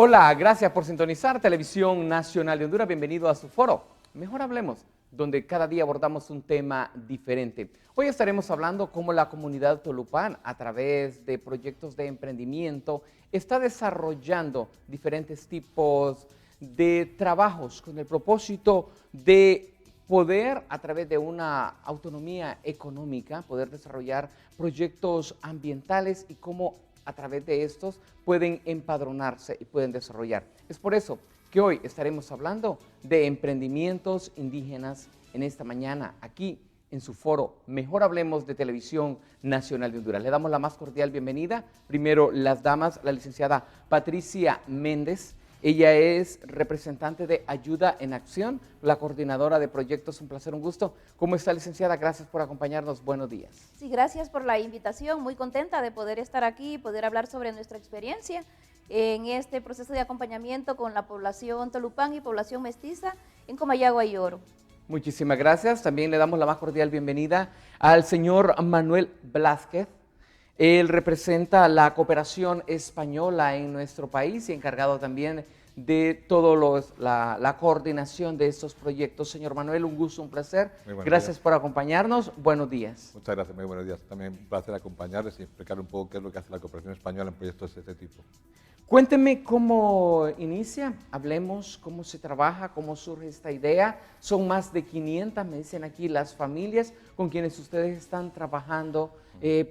Hola, gracias por sintonizar Televisión Nacional de Honduras. Bienvenido a su foro. Mejor hablemos, donde cada día abordamos un tema diferente. Hoy estaremos hablando cómo la comunidad Tolupán, a través de proyectos de emprendimiento, está desarrollando diferentes tipos de trabajos con el propósito de poder, a través de una autonomía económica, poder desarrollar proyectos ambientales y cómo a través de estos pueden empadronarse y pueden desarrollar. Es por eso que hoy estaremos hablando de emprendimientos indígenas en esta mañana, aquí en su foro Mejor Hablemos de Televisión Nacional de Honduras. Le damos la más cordial bienvenida. Primero, las damas, la licenciada Patricia Méndez. Ella es representante de Ayuda en Acción, la coordinadora de proyectos. Un placer, un gusto. ¿Cómo está, licenciada? Gracias por acompañarnos. Buenos días. Sí, gracias por la invitación. Muy contenta de poder estar aquí y poder hablar sobre nuestra experiencia en este proceso de acompañamiento con la población Tolupán y población mestiza en Comayagua y Oro. Muchísimas gracias. También le damos la más cordial bienvenida al señor Manuel Blázquez. Él representa la cooperación española en nuestro país y encargado también de todo la coordinación de estos proyectos. Señor Manuel, un gusto, un placer. Gracias por acompañarnos. Buenos días. Muchas gracias, muy buenos días. También un placer acompañarles y explicar un poco qué es lo que hace la cooperación española en proyectos de este tipo. Cuénteme cómo inicia, hablemos cómo se trabaja, cómo surge esta idea. Son más de 500, me dicen aquí, las familias con quienes ustedes están trabajando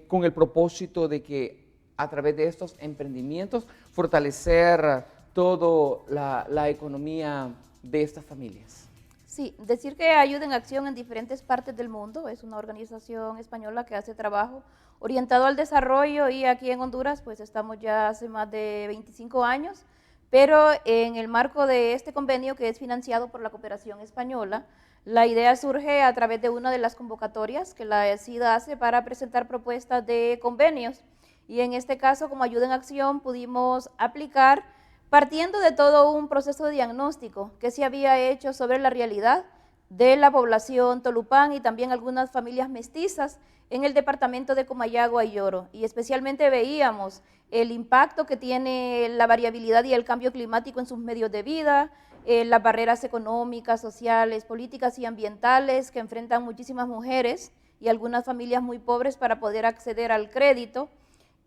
con el propósito de que a través de estos emprendimientos fortalecer toda la economía de estas familias. Sí, decir que Ayuda en Acción en diferentes partes del mundo es una organización española que hace trabajo orientado al desarrollo y aquí en Honduras pues estamos ya hace más de 25 años, pero en el marco de este convenio que es financiado por la cooperación española, la idea surge a través de una de las convocatorias que la SIDA hace para presentar propuestas de convenios y en este caso como Ayuda en Acción pudimos aplicar partiendo de todo un proceso de diagnóstico que se había hecho sobre la realidad de la población Tolupán y también algunas familias mestizas en el departamento de Comayagua y Oro. Y especialmente veíamos el impacto que tiene la variabilidad y el cambio climático en sus medios de vida, las barreras económicas, sociales, políticas y ambientales que enfrentan muchísimas mujeres y algunas familias muy pobres para poder acceder al crédito.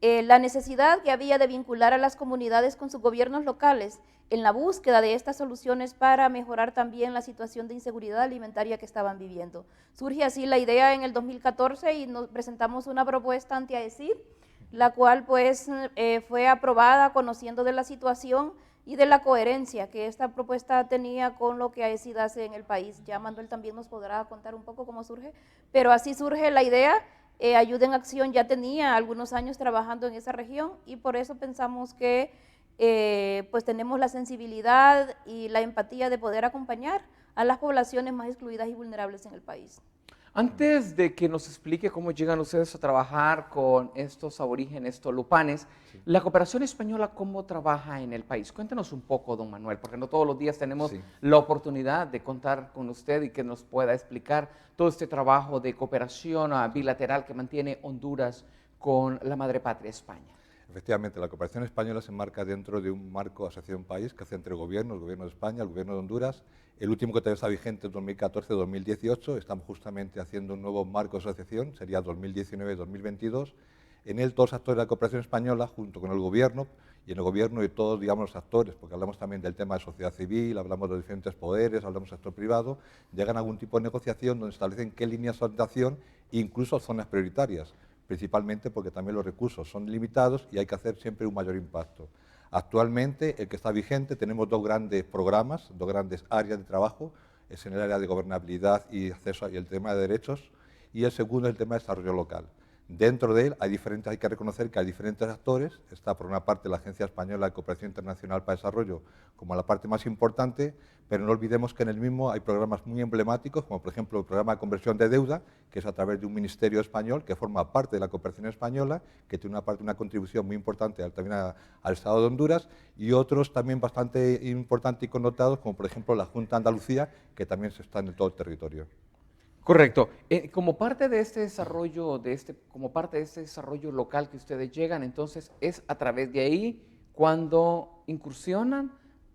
La necesidad que había de vincular a las comunidades con sus gobiernos locales en la búsqueda de estas soluciones para mejorar también la situación de inseguridad alimentaria que estaban viviendo. Surge así la idea en el 2014 y nos presentamos una propuesta ante AECID, la cual pues fue aprobada conociendo de la situación y de la coherencia que esta propuesta tenía con lo que AECID hace en el país. Ya Manuel también nos podrá contar un poco cómo surge, pero así surge la idea. Ayuda en Acción ya tenía algunos años trabajando en esa región y por eso pensamos que pues tenemos la sensibilidad y la empatía de poder acompañar a las poblaciones más excluidas y vulnerables en el país. Antes de que nos explique cómo llegan ustedes a trabajar con estos aborígenes tolupanes, sí, la cooperación española, ¿cómo trabaja en el país? Cuéntenos un poco, don Manuel, porque no todos los días tenemos la oportunidad de contar con usted y que nos pueda explicar todo este trabajo de cooperación bilateral que mantiene Honduras con la madre patria España. Efectivamente, la cooperación española se enmarca dentro de un marco de asociación país que hace entre gobiernos, el gobierno de España, el gobierno de Honduras. El último que todavía está vigente es 2014-2018, estamos justamente haciendo un nuevo marco de asociación, sería 2019-2022. En él todos los actores de la cooperación española, junto con el gobierno, y en el gobierno y todos, digamos, los actores, porque hablamos también del tema de sociedad civil, hablamos de los diferentes poderes, hablamos del sector privado, llegan a algún tipo de negociación donde establecen qué líneas de orientación e incluso zonas prioritarias, principalmente porque también los recursos son limitados y hay que hacer siempre un mayor impacto. Actualmente, el que está vigente, tenemos dos grandes programas, dos grandes áreas de trabajo, es en el área de gobernabilidad y acceso y el tema de derechos, y el segundo es el tema de desarrollo local. Dentro de él hay que reconocer que hay diferentes actores, está por una parte la Agencia Española de Cooperación Internacional para el Desarrollo como la parte más importante, pero no olvidemos que en el mismo hay programas muy emblemáticos, como por ejemplo el programa de conversión de deuda, que es a través de un ministerio español que forma parte de la cooperación española, que tiene una contribución muy importante también al Estado de Honduras, y otros también bastante importantes y connotados, como por ejemplo la Junta de Andalucía, que también está en todo el territorio. Correcto. Como parte de este desarrollo, como parte de este desarrollo local que ustedes llegan, entonces es a través de ahí cuando incursionan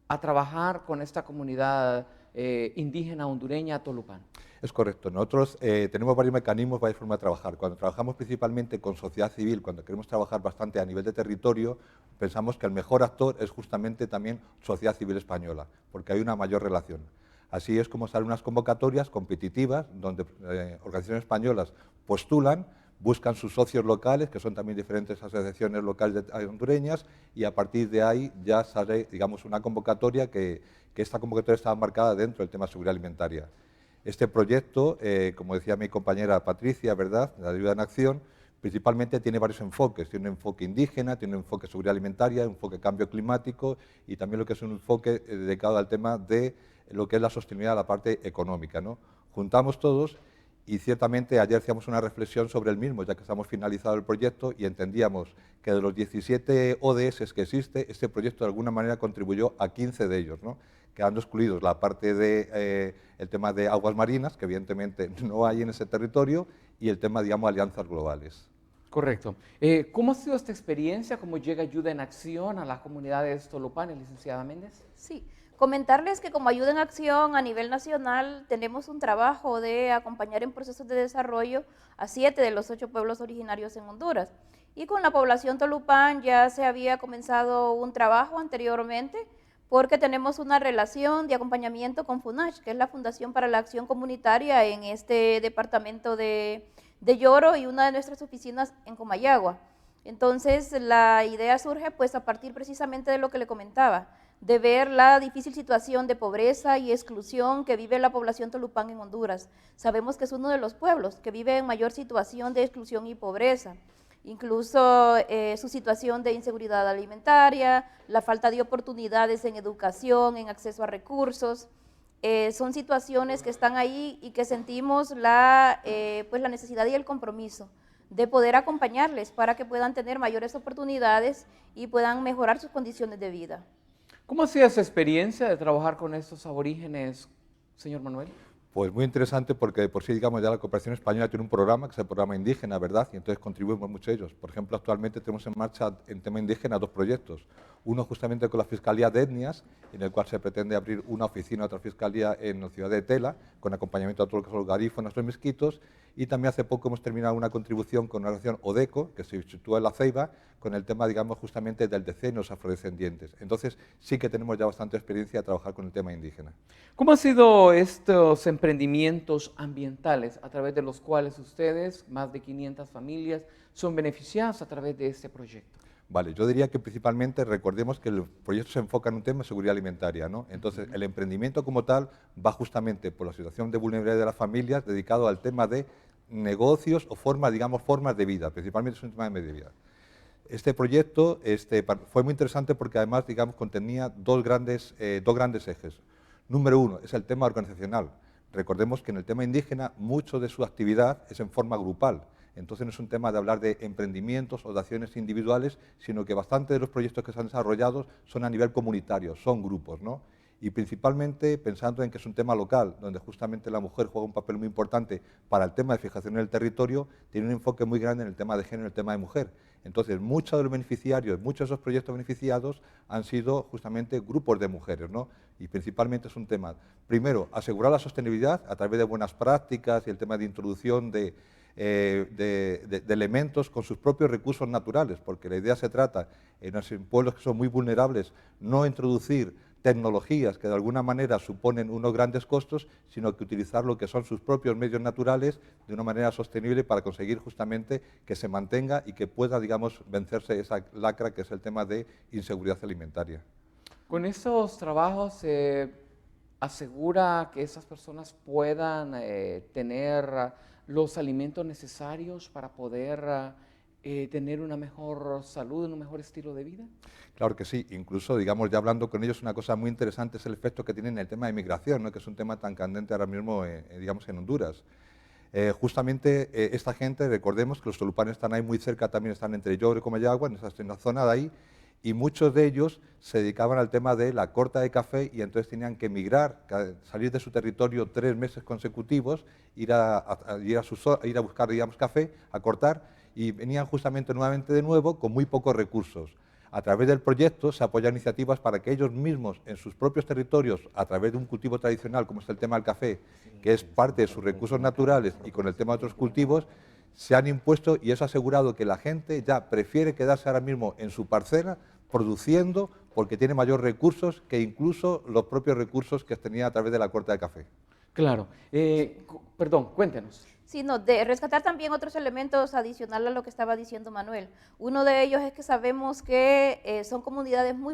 a trabajar con esta comunidad indígena hondureña Tolupán? Es correcto. Nosotros tenemos varios mecanismos, varias formas de trabajar. Cuando trabajamos principalmente con sociedad civil, cuando queremos trabajar bastante a nivel de territorio, pensamos que el mejor actor es justamente también sociedad civil española, porque hay una mayor relación. Así es como salen unas convocatorias competitivas donde organizaciones españolas postulan, buscan sus socios locales, que son también diferentes asociaciones locales hondureñas, y a partir de ahí ya sale, digamos, una convocatoria que esta convocatoria estaba marcada dentro del tema de seguridad alimentaria. Este proyecto, como decía mi compañera Patricia, ¿verdad?, de Ayuda en Acción, principalmente tiene varios enfoques. Tiene un enfoque indígena, tiene un enfoque seguridad alimentaria, un enfoque cambio climático y también lo que es un enfoque dedicado al tema de lo que es la sostenibilidad, la parte económica, ¿no? Juntamos todos y ciertamente ayer hacíamos una reflexión sobre el mismo, ya que estamos finalizado el proyecto y entendíamos que de los 17 ODS que existe, este proyecto de alguna manera contribuyó a 15 de ellos, ¿no?, quedando excluidos la parte de el tema de aguas marinas, que evidentemente no hay en ese territorio, y el tema, digamos, alianzas globales. Correcto. ¿Cómo ha sido esta experiencia? ¿Cómo llega Ayuda en Acción a las comunidades tolupanes, licenciada Méndez? Sí, comentarles que como Ayuda en Acción a nivel nacional tenemos un trabajo de acompañar en procesos de desarrollo a 7 de los 8 pueblos originarios en Honduras. Y con la población Tolupán ya se había comenzado un trabajo anteriormente porque tenemos una relación de acompañamiento con FUNACH, que es la Fundación para la Acción Comunitaria en este departamento de Lloro y una de nuestras oficinas en Comayagua. Entonces la idea surge pues a partir precisamente de lo que le comentaba, de ver la difícil situación de pobreza y exclusión que vive la población Tolupán en Honduras. Sabemos que es uno de los pueblos que vive en mayor situación de exclusión y pobreza. Incluso su situación de inseguridad alimentaria, la falta de oportunidades en educación, en acceso a recursos, son situaciones que están ahí y que sentimos pues la necesidad y el compromiso de poder acompañarles para que puedan tener mayores oportunidades y puedan mejorar sus condiciones de vida. ¿Cómo ha sido esa experiencia de trabajar con estos aborígenes, señor Manuel? Pues muy interesante porque de por sí, digamos, ya la cooperación española tiene un programa que es el programa indígena, ¿verdad? Y entonces contribuimos mucho a ellos. Por ejemplo, actualmente tenemos en marcha en tema indígena 2 proyectos. Uno justamente con la Fiscalía de Etnias, en el cual se pretende abrir una oficina, otra fiscalía en la ciudad de Tela, con acompañamiento a todo lo que son los garífonos, los mezquitos. Y también hace poco hemos terminado una contribución con una organización ODECO, que se sitúa en La Ceiba, con el tema, digamos, justamente del decenio de los afrodescendientes. Entonces, sí que tenemos ya bastante experiencia de trabajar con el tema indígena. ¿Cómo han sido estos emprendimientos ambientales a través de los cuales ustedes, más de 500 familias, son beneficiadas a través de este proyecto? Vale, yo diría que principalmente recordemos que el proyecto se enfoca en un tema de seguridad alimentaria, ¿no? Entonces, el emprendimiento como tal va justamente por la situación de vulnerabilidad de las familias dedicado al tema de negocios o formas, digamos, formas de vida, principalmente es un tema de medio de vida. Este proyecto fue muy interesante porque además, digamos, contenía dos grandes ejes. Número 1 es el tema organizacional. Recordemos que en el tema indígena mucho de su actividad es en forma grupal. Entonces no es un tema de hablar de emprendimientos o de acciones individuales, sino que bastante de los proyectos que se han desarrollado son a nivel comunitario, son grupos, ¿no? Y principalmente pensando en que es un tema local, donde justamente la mujer juega un papel muy importante para el tema de fijación en el territorio, tiene un enfoque muy grande en el tema de género, en el tema de mujer. Entonces, muchos de los beneficiarios, muchos de esos proyectos beneficiados han sido justamente grupos de mujeres, ¿no? Y principalmente es un tema, primero, asegurar la sostenibilidad a través de buenas prácticas y el tema de introducción de elementos con sus propios recursos naturales, porque la idea se trata, en pueblos que son muy vulnerables, no introducir tecnologías que de alguna manera suponen unos grandes costos, sino que utilizar lo que son sus propios medios naturales de una manera sostenible para conseguir justamente que se mantenga y que pueda, digamos, vencerse esa lacra que es el tema de inseguridad alimentaria. Con estos trabajos se asegura que esas personas puedan tener los alimentos necesarios para poder tener una mejor salud, un mejor estilo de vida. Claro que sí, incluso, digamos, ya hablando con ellos, una cosa muy interesante es el efecto que tiene en el tema de migración, ¿no?, que es un tema tan candente ahora mismo, digamos, en Honduras. Justamente esta gente, recordemos que los tolupanes están ahí muy cerca, también están entre Lloro y Comayagua, en la zona de ahí, y muchos de ellos se dedicaban al tema de la corta de café y entonces tenían que emigrar, salir de su territorio 3 meses consecutivos, ir a buscar, digamos, café, a cortar, y venían justamente nuevamente de nuevo con muy pocos recursos. A través del proyecto se apoyan iniciativas para que ellos mismos, en sus propios territorios, a través de un cultivo tradicional, como es el tema del café, que es parte de sus recursos naturales, y con el tema de otros cultivos, se han impuesto y es asegurado que la gente ya prefiere quedarse ahora mismo en su parcela produciendo porque tiene mayores recursos que incluso los propios recursos que tenía a través de la corta de café. Claro. Perdón, cuéntenos. Sino de rescatar también otros elementos adicionales a lo que estaba diciendo Manuel. Uno de ellos es que sabemos que son comunidades muy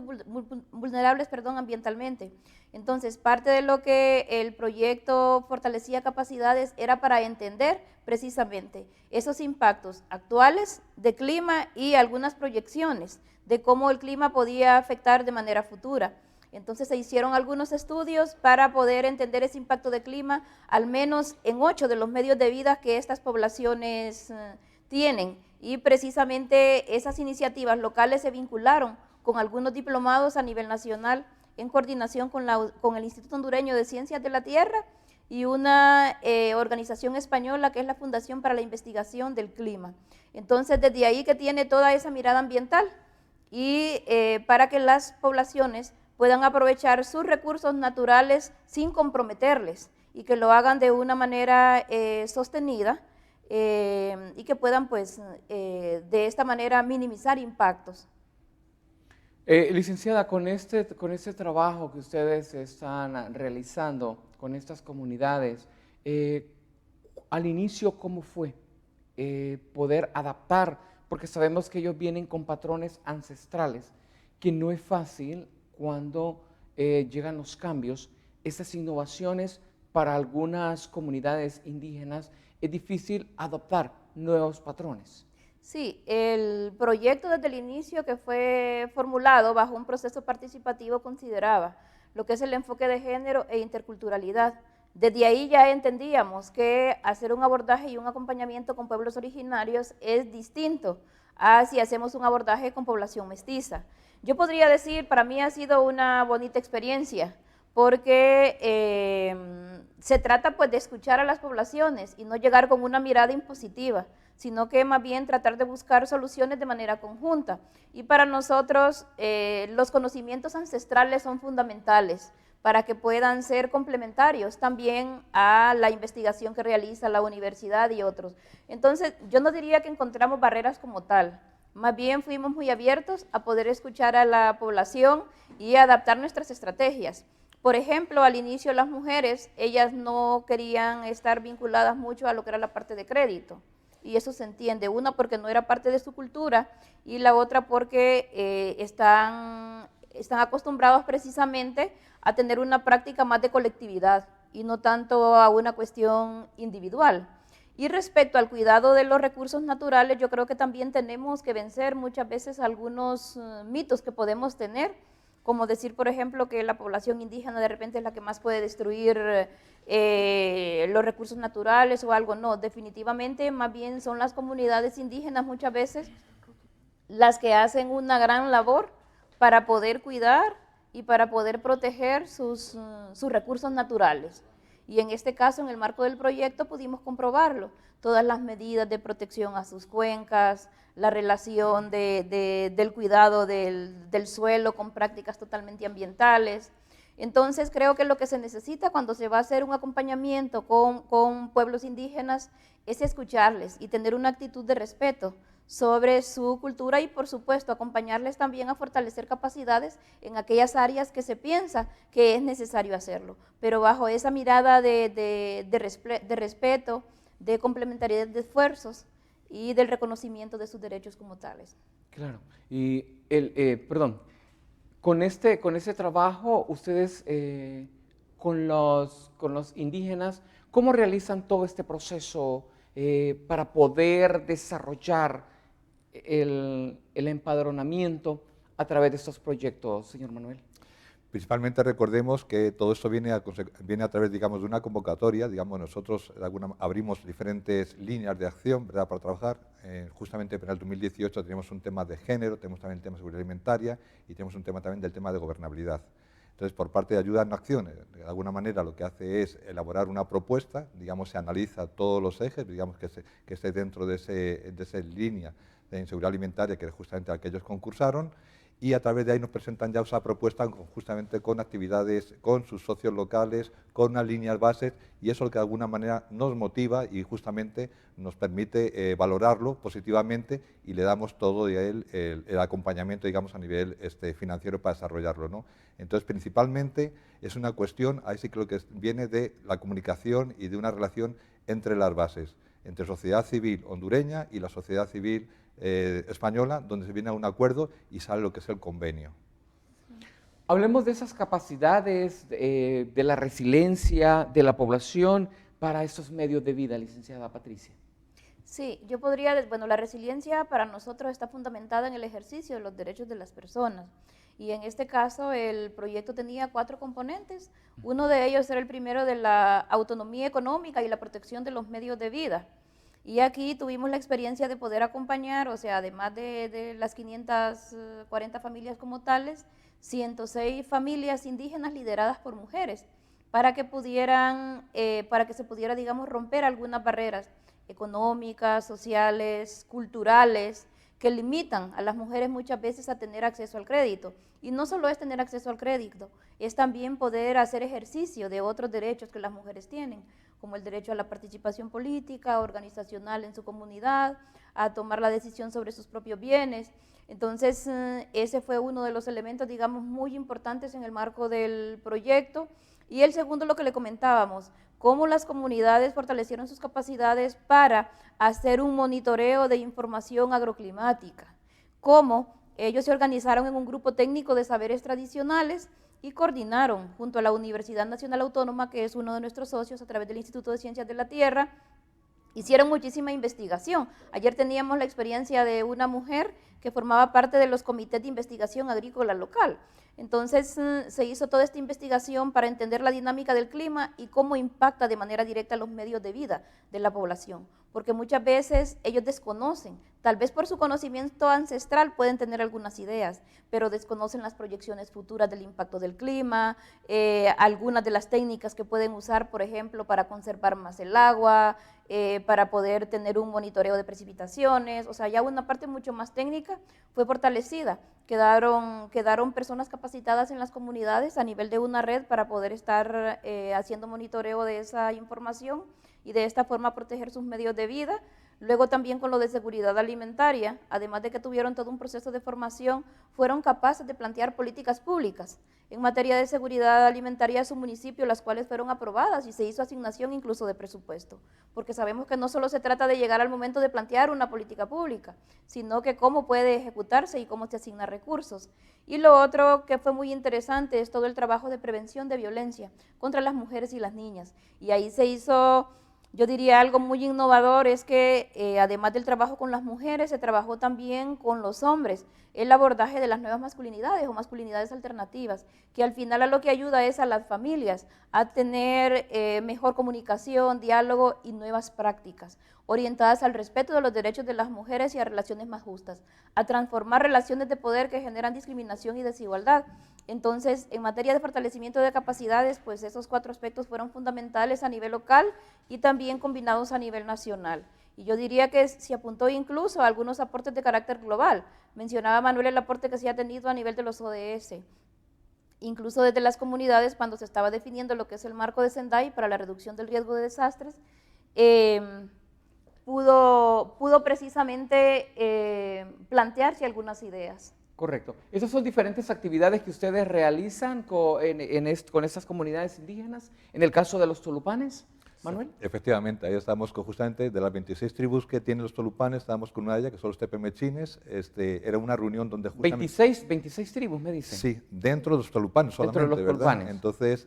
vulnerables, ambientalmente. Entonces, parte de lo que el proyecto fortalecía capacidades era para entender precisamente esos impactos actuales de clima y algunas proyecciones de cómo el clima podía afectar de manera futura. Entonces se hicieron algunos estudios para poder entender ese impacto de clima, al menos en 8 de los medios de vida que estas poblaciones tienen. Y precisamente esas iniciativas locales se vincularon con algunos diplomados a nivel nacional en coordinación con el Instituto Hondureño de Ciencias de la Tierra y una organización española que es la Fundación para la Investigación del Clima. Entonces desde ahí que tiene toda esa mirada ambiental y para que las poblaciones puedan aprovechar sus recursos naturales sin comprometerles y que lo hagan de una manera sostenida y que puedan pues de esta manera minimizar impactos. Licenciada, con este trabajo que ustedes están realizando con estas comunidades, al inicio, ¿cómo fue poder adaptar? Porque sabemos que ellos vienen con patrones ancestrales, que no es fácil cuando llegan los cambios, estas innovaciones para algunas comunidades indígenas, es difícil adoptar nuevos patrones. Sí, el proyecto desde el inicio que fue formulado bajo un proceso participativo consideraba lo que es el enfoque de género e interculturalidad. Desde ahí ya entendíamos que hacer un abordaje y un acompañamiento con pueblos originarios es distinto a si hacemos un abordaje con población mestiza. Yo podría decir, para mí ha sido una bonita experiencia, porque se trata pues de escuchar a las poblaciones y no llegar con una mirada impositiva, sino que más bien tratar de buscar soluciones de manera conjunta. Y para nosotros los conocimientos ancestrales son fundamentales para que puedan ser complementarios también a la investigación que realiza la universidad y otros. Entonces, yo no diría que encontramos barreras como tal, más bien fuimos muy abiertos a poder escuchar a la población y adaptar nuestras estrategias. Por ejemplo, al inicio las mujeres, ellas no querían estar vinculadas mucho a lo que era la parte de crédito, y eso se entiende, una porque no era parte de su cultura y la otra porque están acostumbrados precisamente a tener una práctica más de colectividad y no tanto a una cuestión individual. Y respecto al cuidado de los recursos naturales, yo creo que también tenemos que vencer muchas veces algunos mitos que podemos tener, como decir, por ejemplo, que la población indígena de repente es la que más puede destruir los recursos naturales o algo. No, definitivamente más bien son las comunidades indígenas muchas veces las que hacen una gran labor para poder cuidar y para poder proteger sus recursos naturales. Y en este caso, en el marco del proyecto, pudimos comprobarlo. Todas las medidas de protección a sus cuencas, la relación del cuidado del suelo con prácticas totalmente ambientales. Entonces, creo que lo que se necesita cuando se va a hacer un acompañamiento con pueblos indígenas es escucharles y tener una actitud de respeto sobre su cultura y, por supuesto, acompañarles también a fortalecer capacidades en aquellas áreas que se piensa que es necesario hacerlo, pero bajo esa mirada de respeto, de complementariedad de esfuerzos y del reconocimiento de sus derechos como tales. Claro. Y, perdón, con este trabajo, ustedes con los indígenas, ¿cómo realizan todo este proceso para poder desarrollar el empadronamiento a través de estos proyectos, señor Manuel? Principalmente recordemos que todo esto viene a través, digamos, de una convocatoria. Digamos, nosotros abrimos diferentes líneas de acción, ¿verdad?, para trabajar. Justamente para el 2018 tenemos un tema de género, tenemos también el tema de seguridad alimentaria y tenemos un tema también del tema de gobernabilidad. Entonces, por parte de Ayuda en Acción, de alguna manera lo que hace es elaborar una propuesta, digamos, se analiza todos los ejes, digamos, que esté dentro de esa línea de inseguridad alimentaria, que es justamente la que ellos concursaron, y a través de ahí nos presentan ya esa propuesta justamente con actividades, con sus socios locales, con unas líneas bases, y eso es lo que de alguna manera nos motiva y justamente nos permite valorarlo positivamente y le damos todo de él el acompañamiento, digamos, a nivel financiero para desarrollarlo, ¿no? Entonces, principalmente es una cuestión, ahí sí creo que viene de la comunicación y de una relación entre las bases, entre sociedad civil hondureña y la sociedad civil española, donde se viene a un acuerdo y sale lo que es el convenio. Hablemos de esas capacidades, de la resiliencia de la población para estos medios de vida, licenciada Patricia. Sí, yo podría, bueno, la resiliencia para nosotros está fundamentada en el ejercicio de los derechos de las personas. Y en este caso el proyecto tenía 4 componentes. Uno de ellos era el primero de la autonomía económica y la protección de los medios de vida. Y aquí tuvimos la experiencia de poder acompañar, o sea, además de las 540 familias como tales, 106 familias indígenas lideradas por mujeres, para que se pudiera, digamos, romper algunas barreras económicas, sociales, culturales, que limitan a las mujeres muchas veces a tener acceso al crédito. Y no solo es tener acceso al crédito, es también poder hacer ejercicio de otros derechos que las mujeres tienen, como el derecho a la participación política, organizacional en su comunidad, a tomar la decisión sobre sus propios bienes. Entonces, ese fue uno de los elementos, digamos, muy importantes en el marco del proyecto. Y el segundo, lo que le comentábamos, cómo las comunidades fortalecieron sus capacidades para hacer un monitoreo de información agroclimática, cómo ellos se organizaron en un grupo técnico de saberes tradicionales y coordinaron junto a la Universidad Nacional Autónoma, que es uno de nuestros socios, a través del Instituto de Ciencias de la Tierra. Hicieron muchísima investigación. Ayer teníamos la experiencia de una mujer que formaba parte de los comités de investigación agrícola local. Entonces se hizo toda esta investigación para entender la dinámica del clima y cómo impacta de manera directa los medios de vida de la población, porque muchas veces ellos desconocen, tal vez por su conocimiento ancestral pueden tener algunas ideas, pero desconocen las proyecciones futuras del impacto del clima, algunas de las técnicas que pueden usar, por ejemplo, para conservar más el agua, para poder tener un monitoreo de precipitaciones, o sea, ya una parte mucho más técnica fue fortalecida. Quedaron personas capacitadas en las comunidades a nivel de una red para poder estar haciendo monitoreo de esa información y de esta forma proteger sus medios de vida. Luego también con lo de seguridad alimentaria, además de que tuvieron todo un proceso de formación, fueron capaces de plantear políticas públicas en materia de seguridad alimentaria a su municipio, las cuales fueron aprobadas y se hizo asignación incluso de presupuesto, porque sabemos que no solo se trata de llegar al momento de plantear una política pública, sino que cómo puede ejecutarse y cómo se asigna recursos. Y lo otro que fue muy interesante es todo el trabajo de prevención de violencia contra las mujeres y las niñas, y ahí se hizo, yo diría, algo muy innovador, es que además del trabajo con las mujeres, se trabajó también con los hombres, el abordaje de las nuevas masculinidades o masculinidades alternativas, que al final a lo que ayuda es a las familias a tener mejor comunicación, diálogo y nuevas prácticas, orientadas al respeto de los derechos de las mujeres y a relaciones más justas, a transformar relaciones de poder que generan discriminación y desigualdad. Entonces, en materia de fortalecimiento de capacidades, pues esos 4 aspectos fueron fundamentales a nivel local y también combinados a nivel nacional. Y yo diría que se apuntó incluso a algunos aportes de carácter global. Mencionaba Manuel el aporte que se ha tenido a nivel de los ODS, incluso desde las comunidades cuando se estaba definiendo lo que es el marco de Sendai para la reducción del riesgo de desastres, pudo precisamente plantearse algunas ideas. Correcto. Esas son diferentes actividades que ustedes realizan con estas comunidades indígenas, en el caso de los tolupanes, Manuel. Efectivamente, ahí estamos justamente de las 26 tribus que tienen los tolupanes, estábamos con una de ellas, que son los tepemechines. Era una reunión donde justamente… 26 tribus, me dicen. Sí, dentro de los tolupanes solamente, dentro de los ¿verdad? tolupanes. Entonces,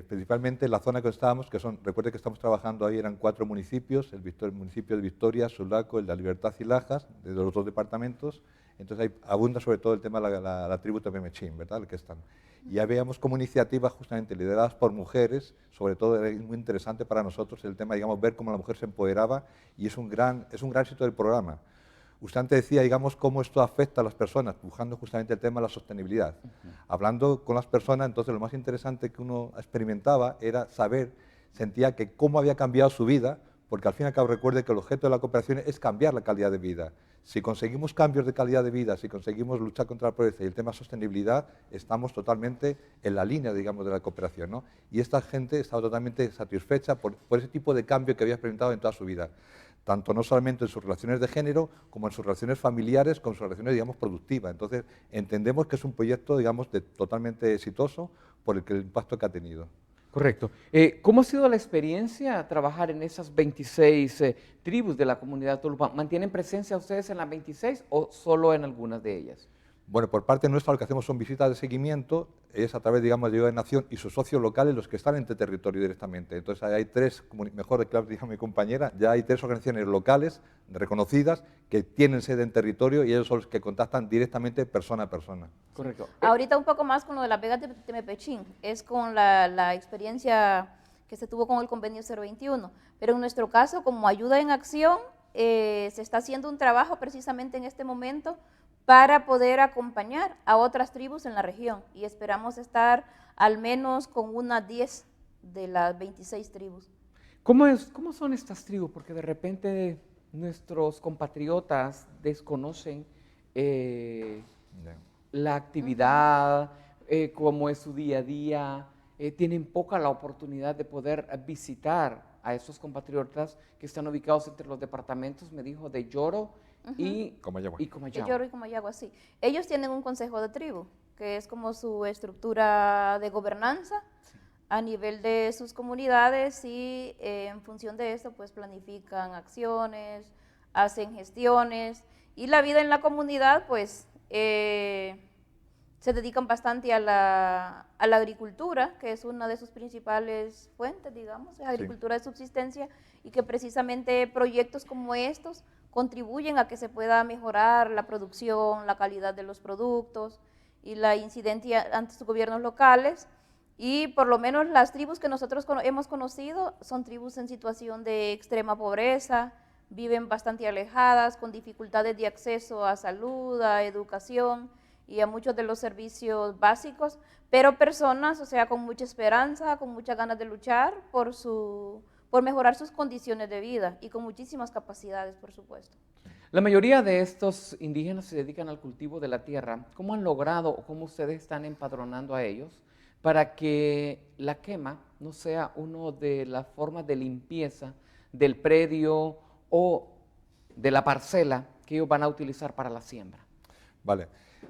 principalmente la zona que estábamos, recuerde que estamos trabajando ahí, eran 4 municipios, el municipio de Victoria, Sulaco, el de La Libertad y Lajas, de los 2 departamentos. Entonces ahí abunda sobre todo el tema de la tribu Tepemechín, ¿verdad? El que están. Y ya veíamos como iniciativas justamente lideradas por mujeres, sobre todo era muy interesante para nosotros el tema, digamos, ver cómo la mujer se empoderaba, y es un gran éxito del programa. Usted antes decía, digamos, cómo esto afecta a las personas, buscando justamente el tema de la sostenibilidad. Hablando con las personas, entonces lo más interesante que uno experimentaba era sentía que cómo había cambiado su vida, porque al fin y al cabo recuerde que el objeto de la cooperación es cambiar la calidad de vida. Si conseguimos cambios de calidad de vida, si conseguimos luchar contra la pobreza y el tema de sostenibilidad, estamos totalmente en la línea, digamos, de la cooperación, ¿no? Y esta gente estaba totalmente satisfecha por ese tipo de cambio que había experimentado en toda su vida, tanto no solamente en sus relaciones de género, como en sus relaciones familiares, con sus relaciones, digamos, productivas. Entonces, entendemos que es un proyecto, digamos, totalmente exitoso por el impacto que ha tenido. Correcto. ¿Cómo ha sido la experiencia trabajar en esas 26 tribus de la comunidad Tolupán? ¿Mantienen presencia ustedes en las 26 o solo en algunas de ellas? Bueno, por parte nuestra lo que hacemos son visitas de seguimiento, es a través, digamos, de Ayuda de Nación y sus socios locales los que están en este territorio directamente. Entonces hay tres, mejor que dijo mi compañera, ya hay tres organizaciones locales reconocidas que tienen sede en territorio y ellos son los que contactan directamente persona a persona. Correcto. Ahorita un poco más con lo de la Vega de Temepechín, es con la experiencia que se tuvo con el convenio 021, pero en nuestro caso, como ayuda en acción, se está haciendo un trabajo precisamente en este momento para poder acompañar a otras tribus en la región y esperamos estar al menos con unas 10 de las 26 tribus. ¿Cómo son estas tribus? Porque de repente nuestros compatriotas desconocen la actividad, cómo es su día a día, tienen poca la oportunidad de poder visitar a esos compatriotas que están ubicados entre los departamentos, me dijo, de Yoro y Comayagua. De Yoro y Comayagua, sí. Ellos tienen un consejo de tribu, que es como su estructura de gobernanza a nivel de sus comunidades y en función de eso pues planifican acciones, hacen gestiones y la vida en la comunidad pues se dedican bastante a la agricultura, que es una de sus principales fuentes, digamos, la agricultura de subsistencia, y que precisamente proyectos como estos contribuyen a que se pueda mejorar la producción, la calidad de los productos y la incidencia ante sus gobiernos locales. Y por lo menos las tribus que nosotros hemos conocido son tribus en situación de extrema pobreza, viven bastante alejadas, con dificultades de acceso a salud, a educación y a muchos de los servicios básicos, pero personas, o sea, con mucha esperanza, con muchas ganas de luchar por mejorar sus condiciones de vida y con muchísimas capacidades, por supuesto. La mayoría de estos indígenas se dedican al cultivo de la tierra. ¿Cómo han logrado o cómo ustedes están empadronando a ellos para que la quema no sea una de las formas de limpieza del predio o de la parcela que ellos van a utilizar para la siembra? Vale.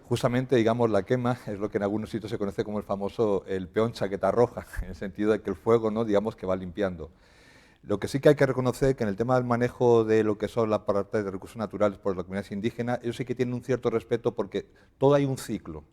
Justamente, digamos, la quema es lo que en algunos sitios se conoce como el peón chaqueta roja, en el sentido de que el fuego, ¿no?, digamos, que va limpiando. Lo que sí que hay que reconocer que en el tema del manejo de lo que son las partes de recursos naturales por las comunidades indígenas, ellos sí que tienen un cierto respeto porque todo hay un ciclo.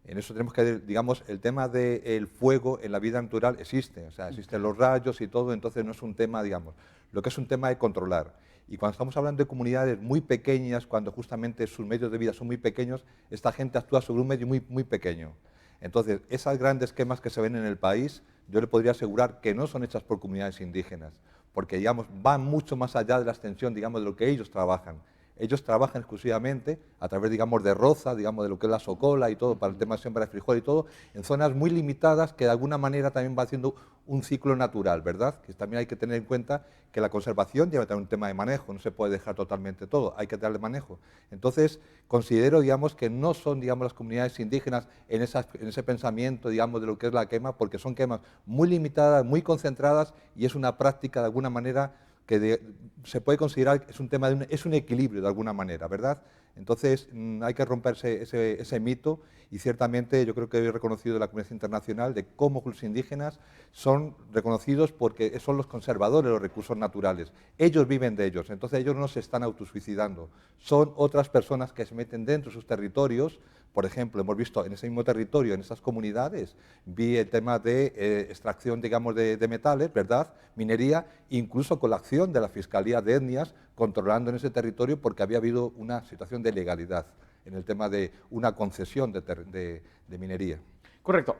En eso tenemos que, digamos, el tema del fuego en la vida natural existe, o sea, existen los rayos y todo, entonces no es un tema, digamos, lo que es un tema de controlar. Y cuando estamos hablando de comunidades muy pequeñas, cuando justamente sus medios de vida son muy pequeños, esta gente actúa sobre un medio muy, muy pequeño. Entonces, esas grandes quemas que se ven en el país, yo le podría asegurar que no son hechas por comunidades indígenas, porque, digamos, van mucho más allá de la extensión, digamos, de lo que ellos trabajan. Ellos trabajan exclusivamente a través, digamos, de roza, digamos, de lo que es la socola y todo, para el tema de siembra de frijol y todo, en zonas muy limitadas que de alguna manera también va haciendo un ciclo natural, ¿verdad? Que también hay que tener en cuenta que la conservación lleva también un tema de manejo, no se puede dejar totalmente todo, hay que darle manejo. Entonces, considero, digamos, que no son, digamos, las comunidades indígenas en ese pensamiento, digamos, de lo que es la quema, porque son quemas muy limitadas, muy concentradas y es una práctica de alguna manera que se puede considerar que es un tema es un equilibrio de alguna manera, ¿verdad? Entonces hay que romperse ese mito y ciertamente yo creo que he reconocido de la comunidad internacional de cómo los indígenas son reconocidos porque son los conservadores de los recursos naturales. Ellos viven de ellos, entonces ellos no se están autosuicidando, son otras personas que se meten dentro de sus territorios. Por ejemplo, hemos visto en ese mismo territorio, en esas comunidades, vi el tema de extracción, digamos, de metales, ¿verdad?, minería, incluso con la acción de la Fiscalía de Etnias, controlando en ese territorio porque había habido una situación de ilegalidad en el tema de una concesión de minería. Correcto.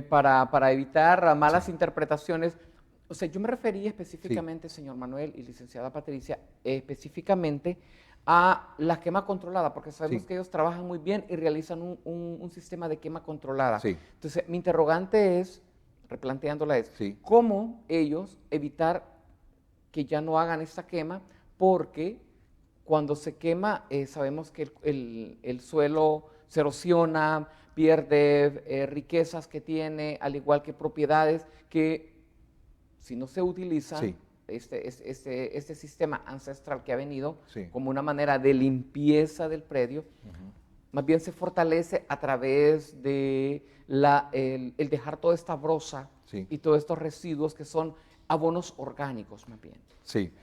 Para evitar malas interpretaciones, o sea, yo me refería específicamente, señor Manuel y licenciada Patricia, específicamente a la quema controlada, porque sabemos que ellos trabajan muy bien y realizan un sistema de quema controlada. Entonces, mi interrogante es, replanteándola es, ¿cómo ellos evitar que ya no hagan esta quema? Porque cuando se quema, sabemos que el suelo se erosiona, pierde riquezas que tiene, al igual que propiedades que si no se utilizan, Sí. este sistema ancestral que ha venido Sí. como una manera de limpieza del predio, más bien se fortalece a través de el dejar toda esta brosa Sí. y todos estos residuos que son abonos orgánicos más bien. Sí,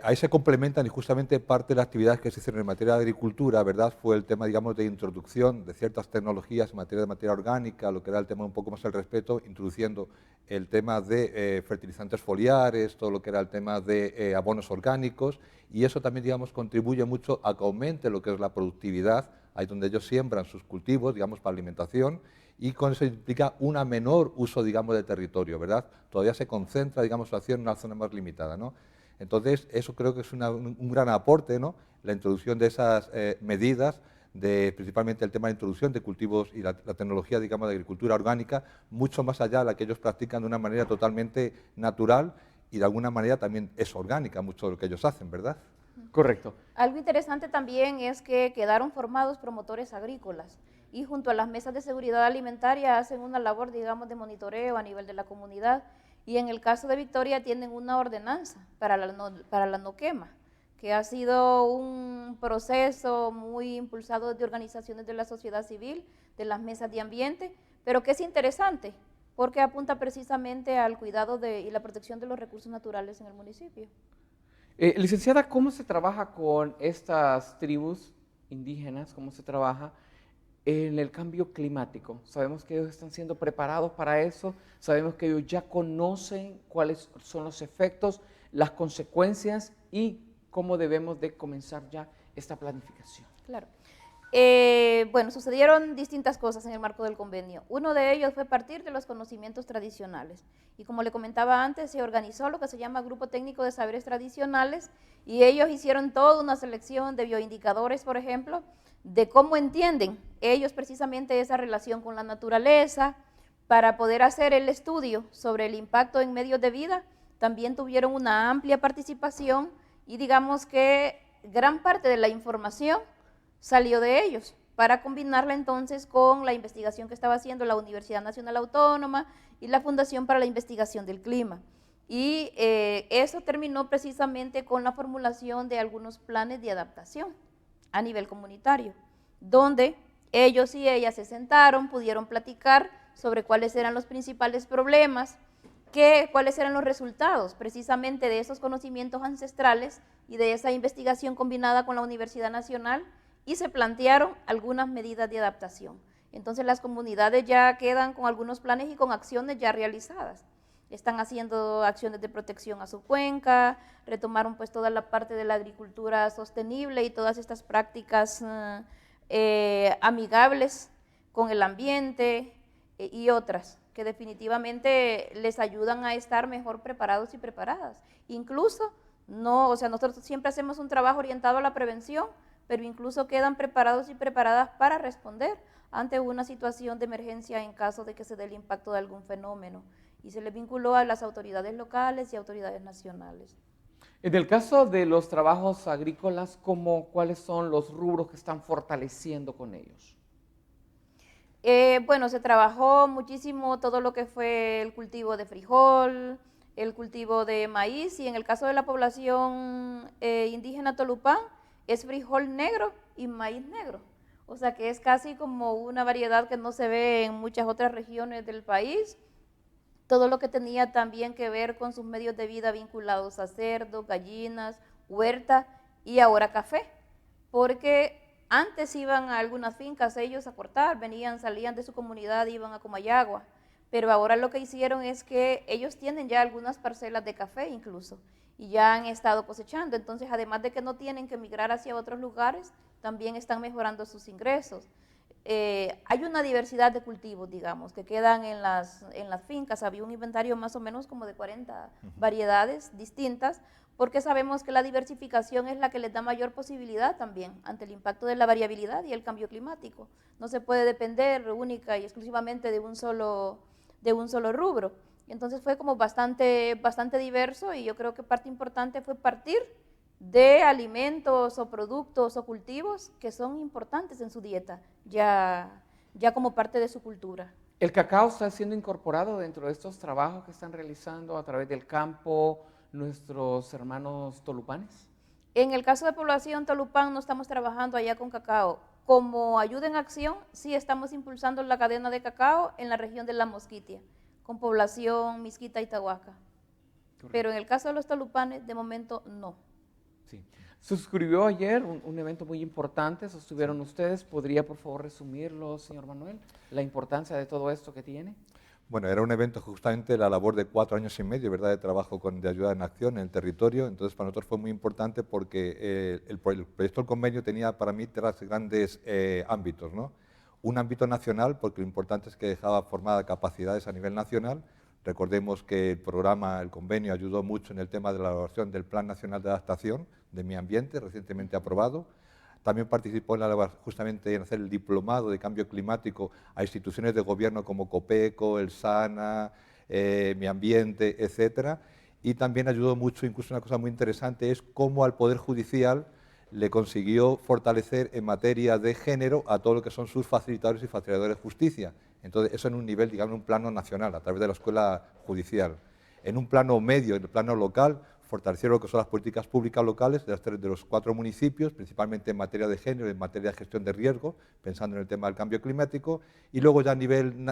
ahí se complementan y justamente parte de las actividades que se hicieron en materia de agricultura, ¿verdad? Fue el tema, digamos, de introducción de ciertas tecnologías en materia de materia orgánica, lo que era el tema un poco más el respeto, introduciendo el tema de fertilizantes foliares, todo lo que era el tema de abonos orgánicos, y eso también, digamos, contribuye mucho a que aumente lo que es la productividad, ahí donde ellos siembran sus cultivos, digamos, para alimentación, y con eso implica un menor uso, digamos, de territorio, ¿verdad? Todavía se concentra, digamos, su acción en una zona más limitada, ¿no? Entonces, eso creo que es un gran aporte, ¿no? La introducción de esas medidas, principalmente el tema de introducción de cultivos y la tecnología, digamos, de agricultura orgánica, mucho más allá de la que ellos practican de una manera totalmente natural y de alguna manera también es orgánica, mucho de lo que ellos hacen, ¿verdad? Correcto. Algo interesante también es que quedaron formados promotores agrícolas y junto a las mesas de seguridad alimentaria hacen una labor, digamos, de monitoreo a nivel de la comunidad. Y en el caso de Victoria tienen una ordenanza para la no quema, que ha sido un proceso muy impulsado desde organizaciones de la sociedad civil, de las mesas de ambiente, pero que es interesante porque apunta precisamente al cuidado y la protección de los recursos naturales en el municipio. Licenciada, ¿cómo se trabaja con estas tribus indígenas? ¿Cómo se trabaja en el cambio climático? Sabemos que ellos están siendo preparados para eso, sabemos que ellos ya conocen cuáles son los efectos, las consecuencias y cómo debemos de comenzar ya esta planificación. Claro. Bueno, sucedieron distintas cosas en el marco del convenio. Uno de ellos fue partir de los conocimientos tradicionales. Y como le comentaba antes, se organizó lo que se llama Grupo Técnico de Saberes Tradicionales y ellos hicieron toda una selección de bioindicadores, por ejemplo, de cómo entienden ellos precisamente esa relación con la naturaleza. Para poder hacer el estudio sobre el impacto en medios de vida, también tuvieron una amplia participación y digamos que gran parte de la información salió de ellos para combinarla entonces con la investigación que estaba haciendo la Universidad Nacional Autónoma y la Fundación para la Investigación del Clima. Y eso terminó precisamente con la formulación de algunos planes de adaptación a nivel comunitario, donde ellos y ellas se sentaron, pudieron platicar sobre cuáles eran los principales problemas, cuáles eran los resultados precisamente de esos conocimientos ancestrales y de esa investigación combinada con la Universidad Nacional, y se plantearon algunas medidas de adaptación. Entonces las comunidades ya quedan con algunos planes y con acciones ya realizadas. Están haciendo acciones de protección a su cuenca, retomaron pues toda la parte de la agricultura sostenible y todas estas prácticas amigables con el ambiente y otras que definitivamente les ayudan a estar mejor preparados y preparadas. Incluso, nosotros siempre hacemos un trabajo orientado a la prevención, pero incluso quedan preparados y preparadas para responder ante una situación de emergencia en caso de que se dé el impacto de algún fenómeno. Y se les vinculó a las autoridades locales y autoridades nacionales. En el caso de los trabajos agrícolas, ¿cuáles son los rubros que están fortaleciendo con ellos? Bueno, se trabajó muchísimo todo lo que fue el cultivo de frijol, el cultivo de maíz, y en el caso de la población indígena Tolupán, es frijol negro y maíz negro. O sea que es casi como una variedad que no se ve en muchas otras regiones del país. Todo lo que tenía también que ver con sus medios de vida vinculados a cerdo, gallinas, huerta y ahora café. Porque antes iban a algunas fincas ellos a cortar, salían de su comunidad, iban a Comayagua. Pero ahora lo que hicieron es que ellos tienen ya algunas parcelas de café incluso, y ya han estado cosechando. Entonces, además de que no tienen que migrar hacia otros lugares, también están mejorando sus ingresos. Hay una diversidad de cultivos, digamos, que quedan en las fincas. Había un inventario más o menos como de 40 variedades distintas, porque sabemos que la diversificación es la que les da mayor posibilidad también ante el impacto de la variabilidad y el cambio climático. No se puede depender única y exclusivamente de un solo rubro. Entonces fue como bastante diverso, y yo creo que parte importante fue partir de alimentos o productos o cultivos que son importantes en su dieta, ya como parte de su cultura. ¿El cacao está siendo incorporado dentro de estos trabajos que están realizando a través del campo nuestros hermanos tolupanes? En el caso de población Tolupán no estamos trabajando allá con cacao. Como ayuda en acción, sí estamos impulsando la cadena de cacao en la región de La Mosquitia, con población Mixquita y Tahuaca. Pero en el caso de los tolupanes, de momento no. Sí. Suscribió ayer un evento muy importante, sostuvieron ustedes. ¿Podría, por favor, resumirlo, señor Manuel, la importancia de todo esto que tiene? Bueno, era un evento justamente la labor de 4 años y medio, ¿verdad?, de trabajo de ayuda en acción en el territorio. Entonces, para nosotros fue muy importante porque el proyecto del convenio tenía para mí 3 grandes ámbitos, ¿no? Un ámbito nacional, porque lo importante es que dejaba formadas capacidades a nivel nacional. Recordemos que el programa, el convenio, ayudó mucho en el tema de la elaboración del Plan Nacional de Adaptación de Medio Ambiente, recientemente aprobado. También participó justamente en hacer el diplomado de cambio climático a instituciones de gobierno como Copeco, el SANA, Mi Ambiente, etcétera. Y también ayudó mucho, incluso una cosa muy interesante, es cómo al Poder Judicial le consiguió fortalecer en materia de género a todo lo que son sus facilitadores y facilitadores de justicia. Entonces, eso en un nivel, digamos, en un plano nacional, a través de la escuela judicial. En un plano medio, en el plano local, fortalecieron lo que son las políticas públicas locales de los 4 municipios, principalmente en materia de género, en materia de gestión de riesgo, pensando en el tema del cambio climático, y luego ya a nivel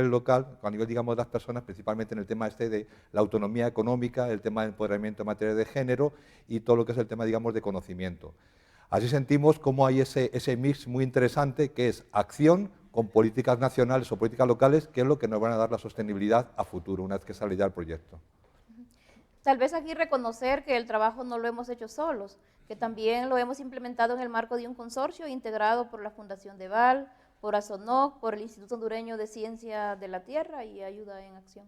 local, a nivel, digamos, de las personas, principalmente en el tema de la autonomía económica, el tema del empoderamiento en materia de género y todo lo que es el tema, digamos, de conocimiento. Así sentimos cómo hay ese mix muy interesante que es acción con políticas nacionales o políticas locales, que es lo que nos van a dar la sostenibilidad a futuro, una vez que sale ya el proyecto. Tal vez aquí reconocer que el trabajo no lo hemos hecho solos, que también lo hemos implementado en el marco de un consorcio integrado por la Fundación Deval, por ASONOC, por el Instituto Hondureño de Ciencia de la Tierra y Ayuda en Acción.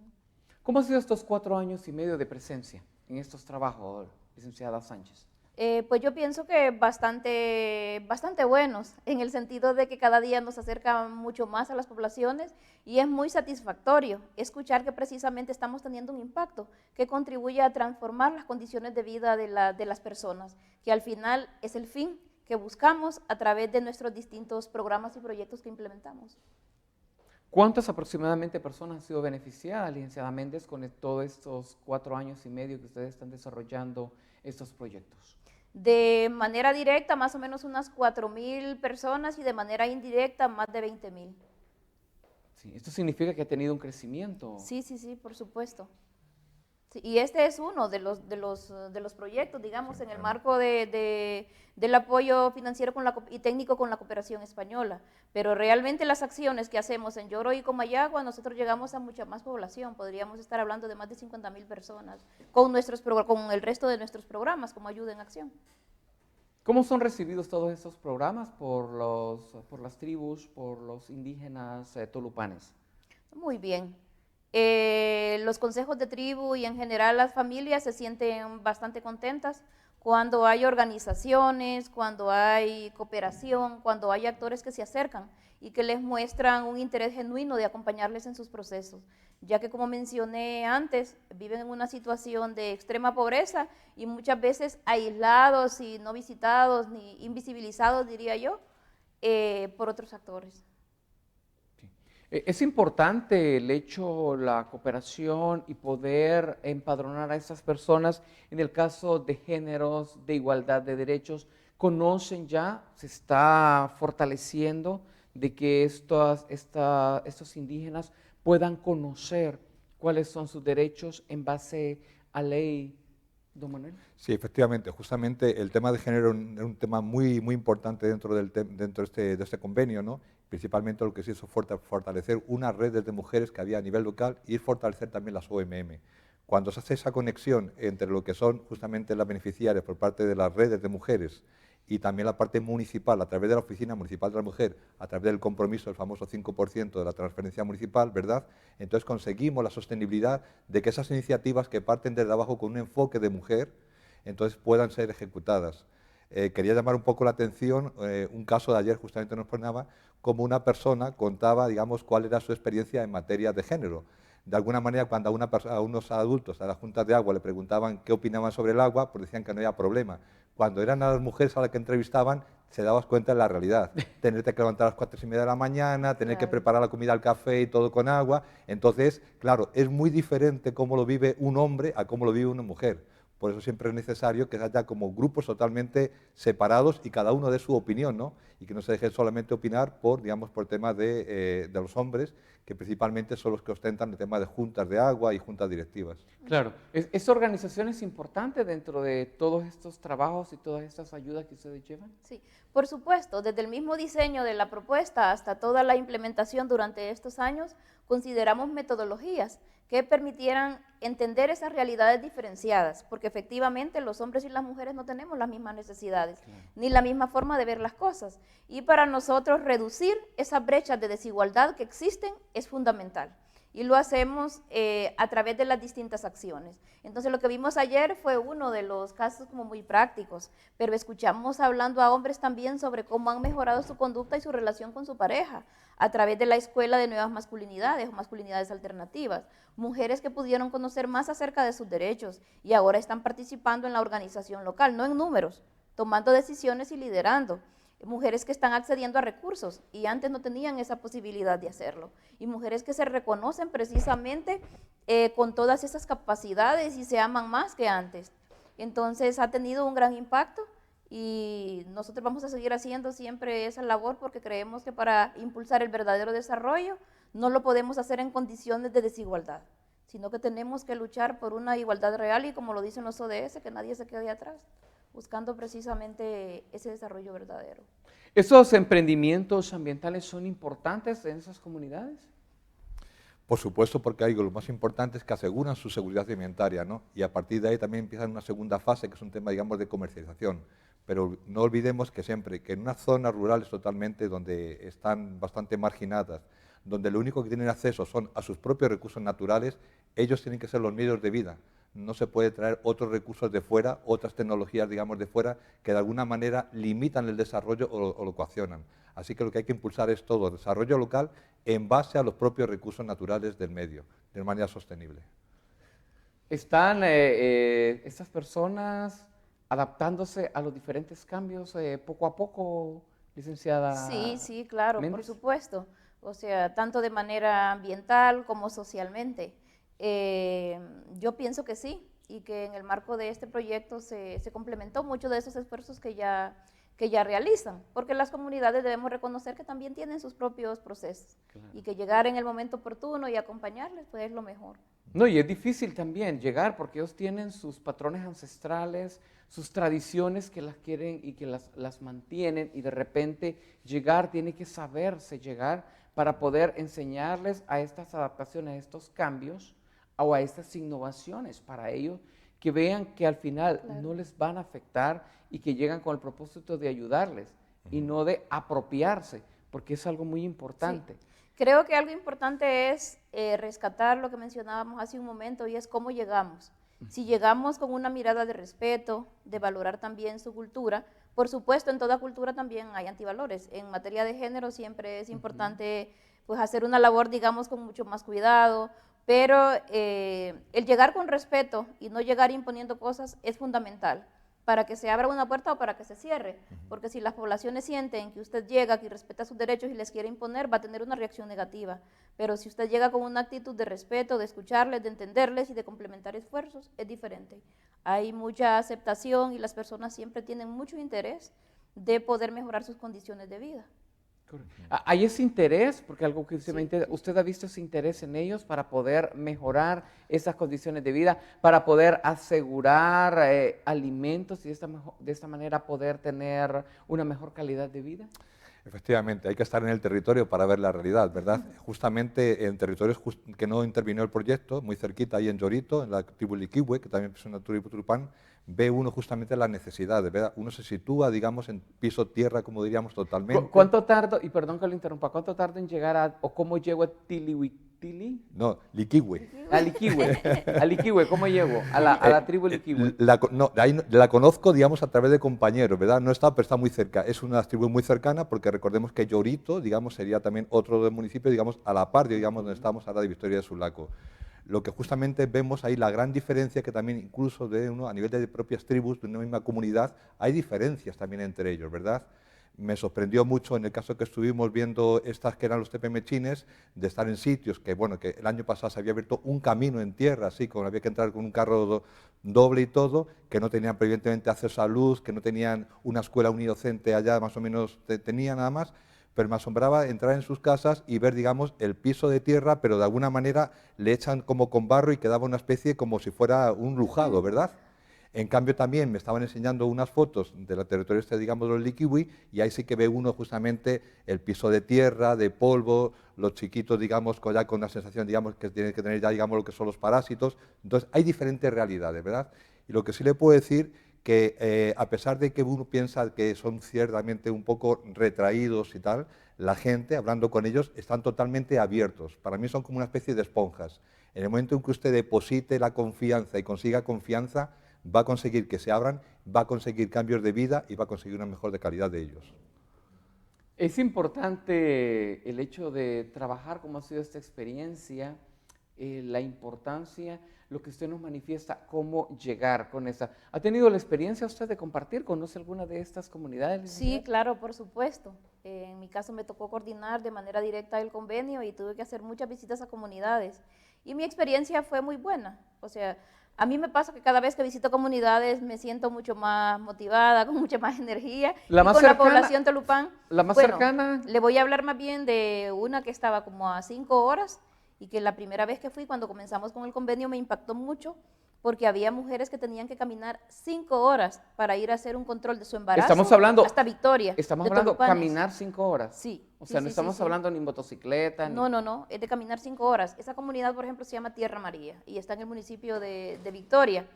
¿Cómo han sido estos 4 años y medio de presencia en estos trabajos, licenciada Sánchez? Pues yo pienso que bastante buenos, en el sentido de que cada día nos acerca mucho más a las poblaciones y es muy satisfactorio escuchar que precisamente estamos teniendo un impacto que contribuye a transformar las condiciones de vida de las personas, que al final es el fin que buscamos a través de nuestros distintos programas y proyectos que implementamos. ¿Cuántas aproximadamente personas han sido beneficiadas, licenciada Méndez, con todos estos 4 años y medio que ustedes están desarrollando estos proyectos? De manera directa, más o menos unas 4.000 personas y de manera indirecta, más de 20.000. Sí, esto significa que ha tenido un crecimiento. Sí, por supuesto. Sí, y este es uno de los proyectos, digamos, en el marco del apoyo financiero y técnico con la cooperación española. Pero realmente las acciones que hacemos en Yoro y Comayagua, nosotros llegamos a mucha más población. Podríamos estar hablando de más de 50.000 personas con el resto de nuestros programas como Ayuda en Acción. ¿Cómo son recibidos todos estos programas por las tribus, por los indígenas tolupanes? Muy bien. Los consejos de tribu y en general las familias se sienten bastante contentas cuando hay organizaciones, cuando hay cooperación, cuando hay actores que se acercan y que les muestran un interés genuino de acompañarles en sus procesos, ya que como mencioné antes, viven en una situación de extrema pobreza y muchas veces aislados y no visitados ni invisibilizados, diría yo, por otros actores. Es importante el hecho, la cooperación y poder empadronar a estas personas en el caso de géneros, de igualdad de derechos. ¿Conocen ya, se está fortaleciendo de que estos indígenas puedan conocer cuáles son sus derechos en base a ley, don Manuel? Sí, efectivamente, justamente el tema de género es un tema muy importante dentro de este convenio, ¿no? Principalmente lo que se hizo fortalecer unas redes de mujeres que había a nivel local y fortalecer también las OMM. Cuando se hace esa conexión entre lo que son justamente las beneficiarias por parte de las redes de mujeres y también la parte municipal, a través de la Oficina Municipal de la Mujer, a través del compromiso, el famoso 5% de la transferencia municipal, ¿verdad? Entonces conseguimos la sostenibilidad de que esas iniciativas que parten desde abajo con un enfoque de mujer, entonces puedan ser ejecutadas. Quería llamar un poco la atención, un caso de ayer justamente nos ponía como una persona contaba, digamos, cuál era su experiencia en materia de género. De alguna manera, cuando a unos adultos, a las juntas de agua, le preguntaban qué opinaban sobre el agua, pues decían que no había problema. cuando eran a las mujeres a las que entrevistaban, se dabas cuenta de la realidad. Tenerte que levantar a las 4:30 de la mañana, tener que preparar la comida, el café y todo con agua. Entonces, claro, es muy diferente cómo lo vive un hombre a cómo lo vive una mujer. Por eso siempre es necesario que haya como grupos totalmente separados y cada uno dé su opinión, ¿no? Y que no se deje solamente opinar por, digamos, por temas de los hombres, que principalmente son los que ostentan el tema de juntas de agua y juntas directivas. Claro, ¿esa organización es importante dentro de todos estos trabajos y todas estas ayudas que ustedes llevan? Sí, por supuesto, desde el mismo diseño de la propuesta hasta toda la implementación durante estos años, consideramos metodologías que permitieran entender esas realidades diferenciadas, porque efectivamente los hombres y las mujeres no tenemos las mismas necesidades, ni la misma forma de ver las cosas. Y para nosotros reducir esas brechas de desigualdad que existen es fundamental. Y lo hacemos a través de las distintas acciones. Entonces lo que vimos ayer fue uno de los casos como muy prácticos, pero escuchamos hablando a hombres también sobre cómo han mejorado su conducta y su relación con su pareja, a través de la Escuela de Nuevas Masculinidades o Masculinidades Alternativas, mujeres que pudieron conocer más acerca de sus derechos y ahora están participando en la organización local, no en números, tomando decisiones y liderando. Mujeres que están accediendo a recursos y antes no tenían esa posibilidad de hacerlo, y mujeres que se reconocen precisamente con todas esas capacidades y se aman más que antes. Entonces ha tenido un gran impacto y nosotros vamos a seguir haciendo siempre esa labor porque creemos que para impulsar el verdadero desarrollo no lo podemos hacer en condiciones de desigualdad, sino que tenemos que luchar por una igualdad real y, como lo dicen los ODS, que nadie se quede atrás, buscando precisamente ese desarrollo verdadero. ¿Esos emprendimientos ambientales son importantes en esas comunidades? Por supuesto, porque hay lo más importante es que aseguran su seguridad alimentaria, ¿no? Y a partir de ahí también empiezan una segunda fase, que es un tema, digamos, de comercialización. Pero no olvidemos que siempre, que en unas zonas rurales totalmente donde están bastante marginadas, donde lo único que tienen acceso son a sus propios recursos naturales, ellos tienen que ser los medios de vida. No se puede traer otros recursos de fuera, otras tecnologías, digamos, de fuera, que de alguna manera limitan el desarrollo o lo coaccionan. Así que lo que hay que impulsar es todo el desarrollo local en base a los propios recursos naturales del medio, de manera sostenible. ¿Están estas personas adaptándose a los diferentes cambios poco a poco, licenciada? Sí, claro, Méndez? por supuesto. O sea, tanto de manera ambiental como socialmente. Yo pienso que sí, y que en el marco de este proyecto se complementó mucho de esos esfuerzos que ya realizan, porque las comunidades debemos reconocer que también tienen sus propios procesos, claro, y que llegar en el momento oportuno y acompañarles pues es lo mejor. No, y es difícil también llegar porque ellos tienen sus patrones ancestrales, sus tradiciones que las quieren y que las mantienen, y de repente llegar, tiene que saberse llegar para poder enseñarles a estas adaptaciones, a estos cambios o a estas innovaciones para ellos, que vean que al final claro, no les van a afectar y que llegan con el propósito de ayudarles y no de apropiarse, porque es algo muy importante. Sí. Creo que algo importante es rescatar lo que mencionábamos hace un momento, y es cómo llegamos. Si llegamos con una mirada de respeto, de valorar también su cultura, por supuesto en toda cultura también hay antivalores. En materia de género siempre es importante pues hacer una labor, digamos, con mucho más cuidado, pero el llegar con respeto y no llegar imponiendo cosas es fundamental para que se abra una puerta o para que se cierre, porque si las poblaciones sienten que usted llega, que respeta sus derechos y les quiere imponer, va a tener una reacción negativa, pero si usted llega con una actitud de respeto, de escucharles, de entenderles y de complementar esfuerzos, es diferente. Hay mucha aceptación y las personas siempre tienen mucho interés de poder mejorar sus condiciones de vida. ¿Hay ese interés? Porque algo que Sí. ¿usted ha visto ese interés en ellos para poder mejorar esas condiciones de vida, para poder asegurar alimentos y de esta manera poder tener una mejor calidad de vida? Efectivamente, hay que estar en el territorio para ver la realidad, ¿verdad? Justamente en territorios que no intervino el proyecto, muy cerquita, ahí en Llorito, en la tribu Liquihue, que también es una tribu turupán, ve uno justamente las necesidades, ¿verdad? Uno se sitúa, digamos, en piso tierra, como diríamos, totalmente. ¿Cuánto tardo, y perdón que lo interrumpa, cuánto tardo en llegar o cómo llego a Tilihuitili? No, Liquihue. A Liquihue, ¿cómo llego? A la tribu Liquihue. La conozco, digamos, a través de compañeros, ¿verdad? No está, pero está muy cerca. Es una tribu muy cercana porque recordemos que Llorito, digamos, sería también otro del municipio, digamos, a la par, digamos, donde estamos ahora de Victoria de Sulaco. lo que justamente vemos ahí, la gran diferencia que también incluso a nivel de propias tribus, de una misma comunidad, hay diferencias también entre ellos, ¿verdad? Me sorprendió mucho en el caso que estuvimos viendo estas que eran los tepemechines, de estar en sitios que, bueno, que el año pasado se había abierto un camino en tierra, así, como había que entrar con un carro doble y todo, que no tenían evidentemente acceso a luz, que no tenían una escuela unidocente allá, más o menos tenían nada más, pero me asombraba entrar en sus casas y ver, digamos, el piso de tierra, pero de alguna manera le echan como con barro y quedaba una especie como si fuera un lujado, ¿verdad? En cambio también me estaban enseñando unas fotos del territorio este, digamos, de los Liquiwi, y ahí sí que ve uno justamente el piso de tierra, de polvo, los chiquitos, digamos, ya con una sensación, digamos, que tienen que tener ya, digamos, lo que son los parásitos. Entonces, hay diferentes realidades, ¿verdad? Y lo que sí le puedo decir que a pesar de que uno piensa que son ciertamente un poco retraídos y tal, la gente, hablando con ellos, están totalmente abiertos. Para mí son como una especie de esponjas. En el momento en que usted deposite la confianza y consiga confianza, va a conseguir que se abran, va a conseguir cambios de vida y va a conseguir una mejor de calidad de ellos. Es importante el hecho de trabajar, como ha sido esta experiencia, la importancia, lo que usted nos manifiesta, cómo llegar con esa. ¿Ha tenido la experiencia usted de compartir? ¿Conoce alguna de estas comunidades? Sí, claro, por supuesto. En mi caso me tocó coordinar de manera directa el convenio y tuve que hacer muchas visitas a comunidades. Y mi experiencia fue muy buena. O sea, a mí me pasa que cada vez que visito comunidades me siento mucho más motivada, con mucha más energía. La más con cercana, la población Tolupán. La más bueno, cercana. Le voy a hablar más bien de una que estaba como a 5 horas y que la primera vez que fui, cuando comenzamos con el convenio, me impactó mucho porque había mujeres que tenían que caminar 5 horas para ir a hacer un control de su embarazo. Estamos hablando, hasta Victoria. Estamos hablando de caminar 5 horas. Sí. O sea, no estamos hablando ni motocicleta. No, es de caminar 5 horas. Esa comunidad, por ejemplo, se llama Tierra María y está en el municipio de Victoria.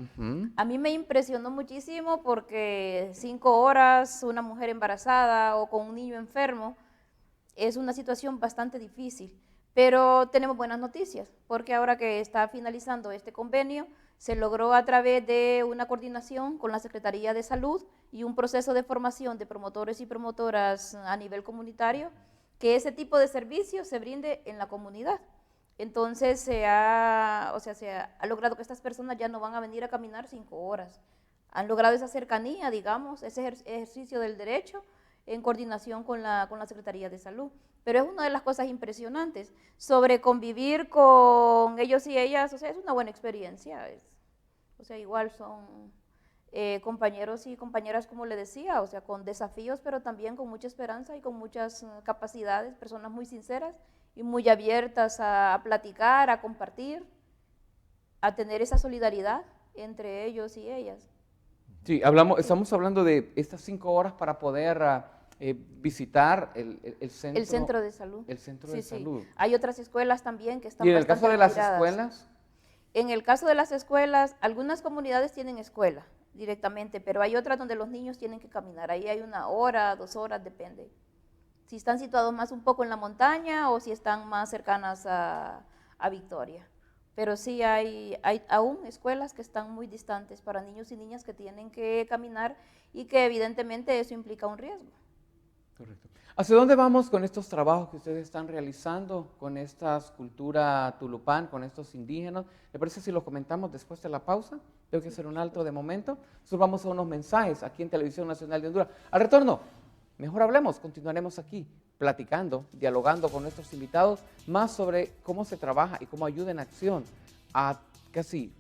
A mí me impresionó muchísimo porque 5 horas, una mujer embarazada o con un niño enfermo, es una situación bastante difícil. Pero tenemos buenas noticias, porque ahora que está finalizando este convenio, se logró a través de una coordinación con la Secretaría de Salud y un proceso de formación de promotores y promotoras a nivel comunitario, que ese tipo de servicio se brinde en la comunidad. Entonces se ha logrado que estas personas ya no van a venir a caminar 5 horas. Han logrado esa cercanía, digamos, ese ejercicio del derecho en coordinación con la Secretaría de Salud. Pero es una de las cosas impresionantes. Sobre convivir con ellos y ellas, o sea, es una buena experiencia. O sea, igual son compañeros y compañeras, como le decía, o sea, con desafíos, pero también con mucha esperanza y con muchas capacidades, personas muy sinceras y muy abiertas a platicar, a compartir, a tener esa solidaridad entre ellos y ellas. Sí, estamos hablando de estas 5 horas para poder visitar el centro de salud. El centro de salud. Hay otras escuelas también que están ¿Y en el caso de las retiradas. escuelas? En el caso de las escuelas, algunas comunidades tienen escuela directamente, pero hay otras donde los niños tienen que caminar. Ahí hay 1 hora, 2 horas, depende. Si están situados más un poco en la montaña o si están más cercanas a Victoria. Pero sí hay aún escuelas que están muy distantes para niños y niñas que tienen que caminar y que evidentemente eso implica un riesgo. Correcto. ¿Hacia dónde vamos con estos trabajos que ustedes están realizando con esta cultura tulupán, con estos indígenas? ¿Le parece si lo comentamos después de la pausa? Tengo que hacer un alto de momento. Nosotros vamos a unos mensajes aquí en Televisión Nacional de Honduras. Al retorno, mejor hablemos, continuaremos aquí platicando, dialogando con nuestros invitados más sobre cómo se trabaja y cómo ayuda en acción a casi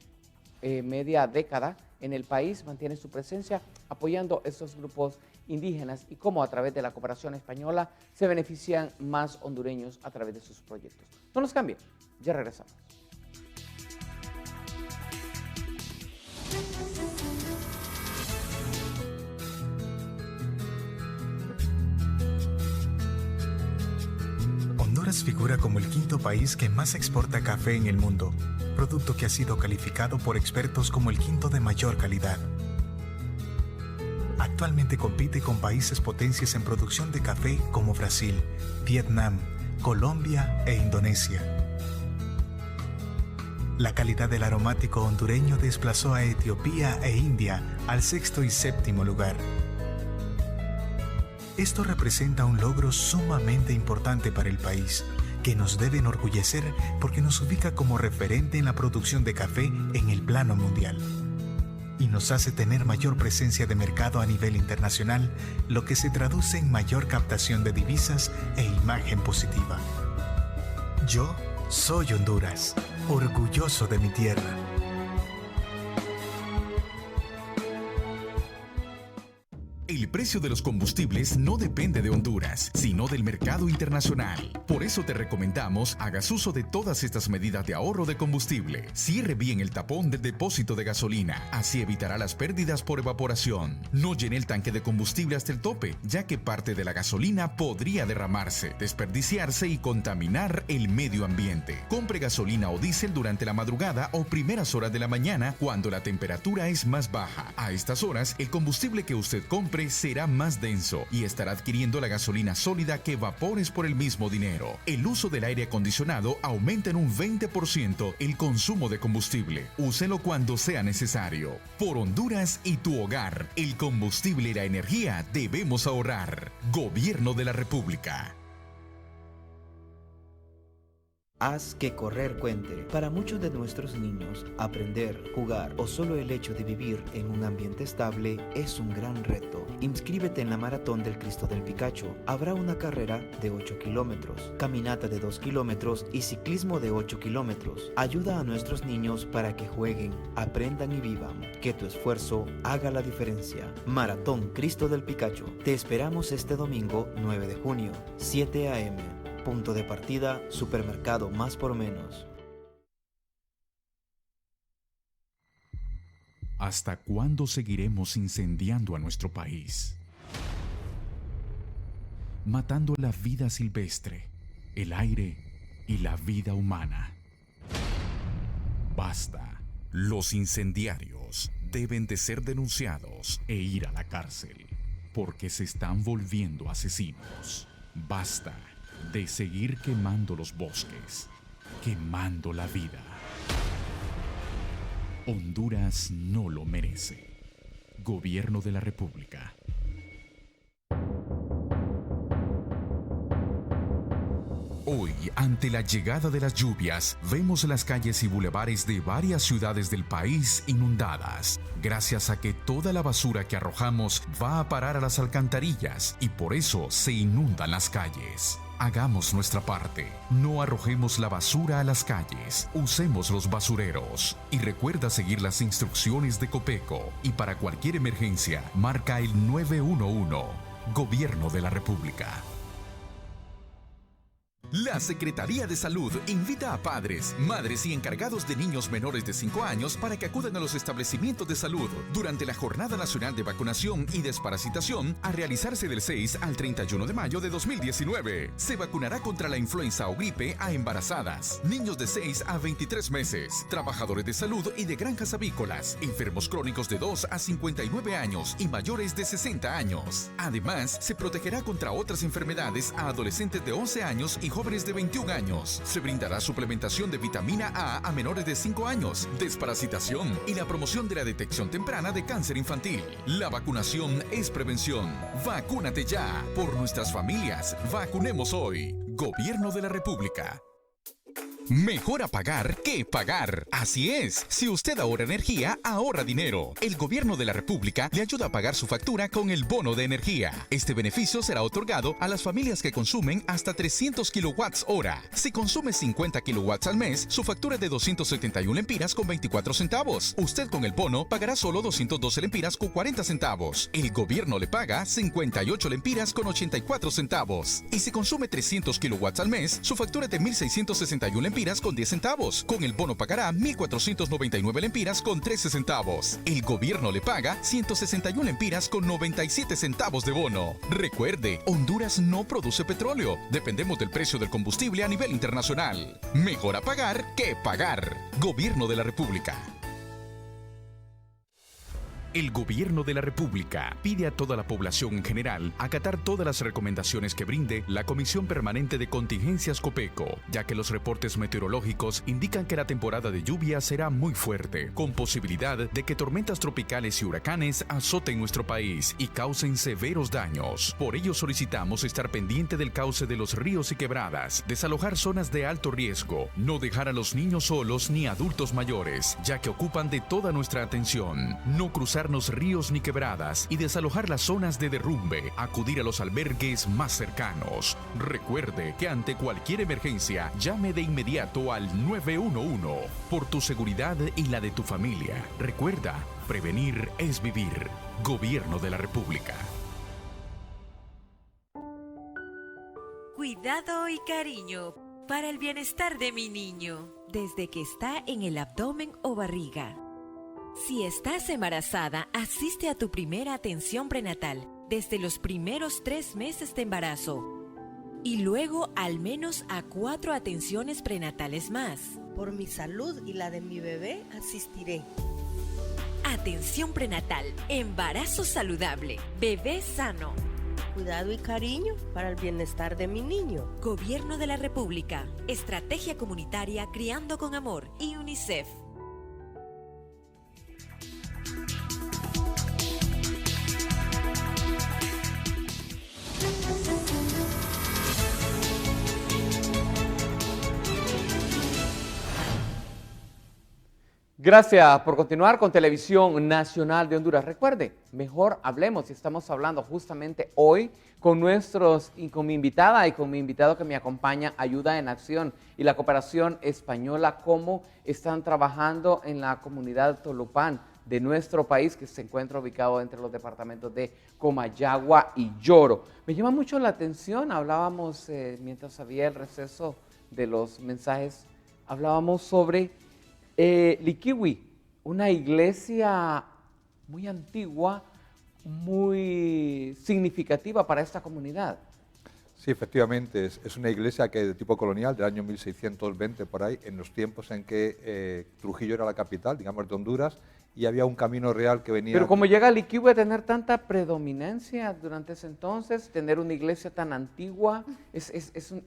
media década en el país, mantiene su presencia apoyando estos grupos indígenas y cómo a través de la cooperación española se benefician más hondureños a través de sus proyectos. No nos cambien, ya regresamos. Honduras figura como el 5º país que más exporta café en el mundo, producto que ha sido calificado por expertos como el 5º de mayor calidad. Actualmente compite con países potencias en producción de café como Brasil, Vietnam, Colombia e Indonesia. La calidad del aromático hondureño desplazó a Etiopía e India al 6º y 7º lugar. Esto representa un logro sumamente importante para el país, que nos debe enorgullecer porque nos ubica como referente en la producción de café en el plano mundial. Y nos hace tener mayor presencia de mercado a nivel internacional, lo que se traduce en mayor captación de divisas e imagen positiva. Yo soy Honduras, orgulloso de mi tierra. El precio de los combustibles no depende de Honduras, sino del mercado internacional. Por eso te recomendamos hagas uso de todas estas medidas de ahorro de combustible. Cierre bien el tapón del depósito de gasolina, así evitará las pérdidas por evaporación. No llene el tanque de combustible hasta el tope, ya que parte de la gasolina podría derramarse, desperdiciarse y contaminar el medio ambiente. Compre gasolina o diésel durante la madrugada o primeras horas de la mañana, cuando la temperatura es más baja. A estas horas, el combustible que usted compre será más denso y estará adquiriendo la gasolina sólida que vapores por el mismo dinero. El uso del aire acondicionado aumenta en un 20% el consumo de combustible. Úselo cuando sea necesario. Por Honduras y tu hogar, el combustible y la energía debemos ahorrar. Gobierno de la República. Haz que correr cuente. Para muchos de nuestros niños, aprender, jugar o solo el hecho de vivir en un ambiente estable es un gran reto. Inscríbete en la Maratón del Cristo del Picacho. Habrá una carrera de 8 kilómetros, caminata de 2 kilómetros y ciclismo de 8 kilómetros. Ayuda a nuestros niños para que jueguen, aprendan y vivan. Que tu esfuerzo haga la diferencia. Maratón Cristo del Picacho. Te esperamos este domingo 9 de junio, 7 a.m. Punto de partida, Supermercado Más por Menos. ¿Hasta cuándo seguiremos incendiando a nuestro país? Matando la vida silvestre, el aire y la vida humana. Basta. Los incendiarios deben de ser denunciados e ir a la cárcel, porque se están volviendo asesinos. Basta de seguir quemando los bosques, quemando la vida. Honduras no lo merece. Gobierno de la República. Hoy, ante la llegada de las lluvias, vemos las calles y bulevares de varias ciudades del país inundadas, gracias a que toda la basura que arrojamos va a parar a las alcantarillas y por eso se inundan las calles. Hagamos nuestra parte. No arrojemos la basura a las calles. Usemos los basureros. Y recuerda seguir las instrucciones de Copeco. Y para cualquier emergencia, marca el 911. Gobierno de la República. La Secretaría de Salud invita a padres, madres y encargados de niños menores de 5 años para que acudan a los establecimientos de salud durante la Jornada Nacional de Vacunación y Desparasitación a realizarse del 6 al 31 de mayo de 2019. Se vacunará contra la influenza o gripe a embarazadas, niños de 6 a 23 meses, trabajadores de salud y de granjas avícolas, enfermos crónicos de 2 a 59 años y mayores de 60 años. Además, se protegerá contra otras enfermedades a adolescentes de 11 años y jóvenes de 21 años. Se brindará suplementación de vitamina A menores de 5 años, desparasitación y la promoción de la detección temprana de cáncer infantil. La vacunación es prevención. Vacúnate ya. Por nuestras familias, vacunemos hoy. Gobierno de la República. Mejor pagar que pagar. Así es, si usted ahorra energía, ahorra dinero. El Gobierno de la República le ayuda a pagar su factura con el bono de energía. Este beneficio será otorgado a las familias que consumen hasta 300 kilowatts hora. Si consume 50 kilowatts al mes, su factura es de 271 lempiras con 24 centavos. Usted con el bono pagará solo 212 lempiras con 40 centavos. El gobierno le paga 58 lempiras con 84 centavos. Y si consume 300 kilowatts al mes, su factura es de 1.661 lempiras con 10 centavos. Con el bono pagará 1.499 lempiras con 13 centavos. El gobierno le paga 161 lempiras con 97 centavos de bono. Recuerde, Honduras no produce petróleo. Dependemos del precio del combustible a nivel internacional. Mejor pagar que pagar. Gobierno de la República. El Gobierno de la República pide a toda la población en general acatar todas las recomendaciones que brinde la Comisión Permanente de Contingencias COPECO, ya que los reportes meteorológicos indican que la temporada de lluvia será muy fuerte, con posibilidad de que tormentas tropicales y huracanes azoten nuestro país y causen severos daños. Por ello solicitamos estar pendiente del cauce de los ríos y quebradas, desalojar zonas de alto riesgo, no dejar a los niños solos ni adultos mayores, ya que ocupan de toda nuestra atención, no cruzarnos ríos ni quebradas y desalojar las zonas de derrumbe, acudir a los albergues más cercanos. Recuerde que ante cualquier emergencia, llame de inmediato al 911 por tu seguridad y la de tu familia. Recuerda, prevenir es vivir. Gobierno de la República. Cuidado y cariño para el bienestar de mi niño, desde que está en el abdomen o barriga. Si estás embarazada, asiste a tu primera atención prenatal desde los primeros 3 meses de embarazo y luego al menos a 4 atenciones prenatales más. Por mi salud y la de mi bebé, asistiré. Atención prenatal, embarazo saludable, bebé sano. Cuidado y cariño para el bienestar de mi niño. Gobierno de la República, Estrategia Comunitaria Criando con Amor y UNICEF. Gracias por continuar con Televisión Nacional de Honduras. Recuerde, mejor hablemos y estamos hablando justamente hoy con con mi invitada y con mi invitado que me acompaña, Ayuda en Acción y la Cooperación Española, cómo están trabajando en la comunidad Tolopán de nuestro país, que se encuentra ubicado entre los departamentos de Comayagua y Lloro. Me llama mucho la atención, hablábamos mientras había el receso de los mensajes, hablábamos sobre Liquiwi, una iglesia muy antigua, muy significativa para esta comunidad. Sí, efectivamente, es una iglesia que de tipo colonial, del año 1620 por ahí, en los tiempos en que Trujillo era la capital, digamos, de Honduras, y había un camino real que venía... Pero como llega Liquiwi a tener tanta predominancia durante ese entonces, tener una iglesia tan antigua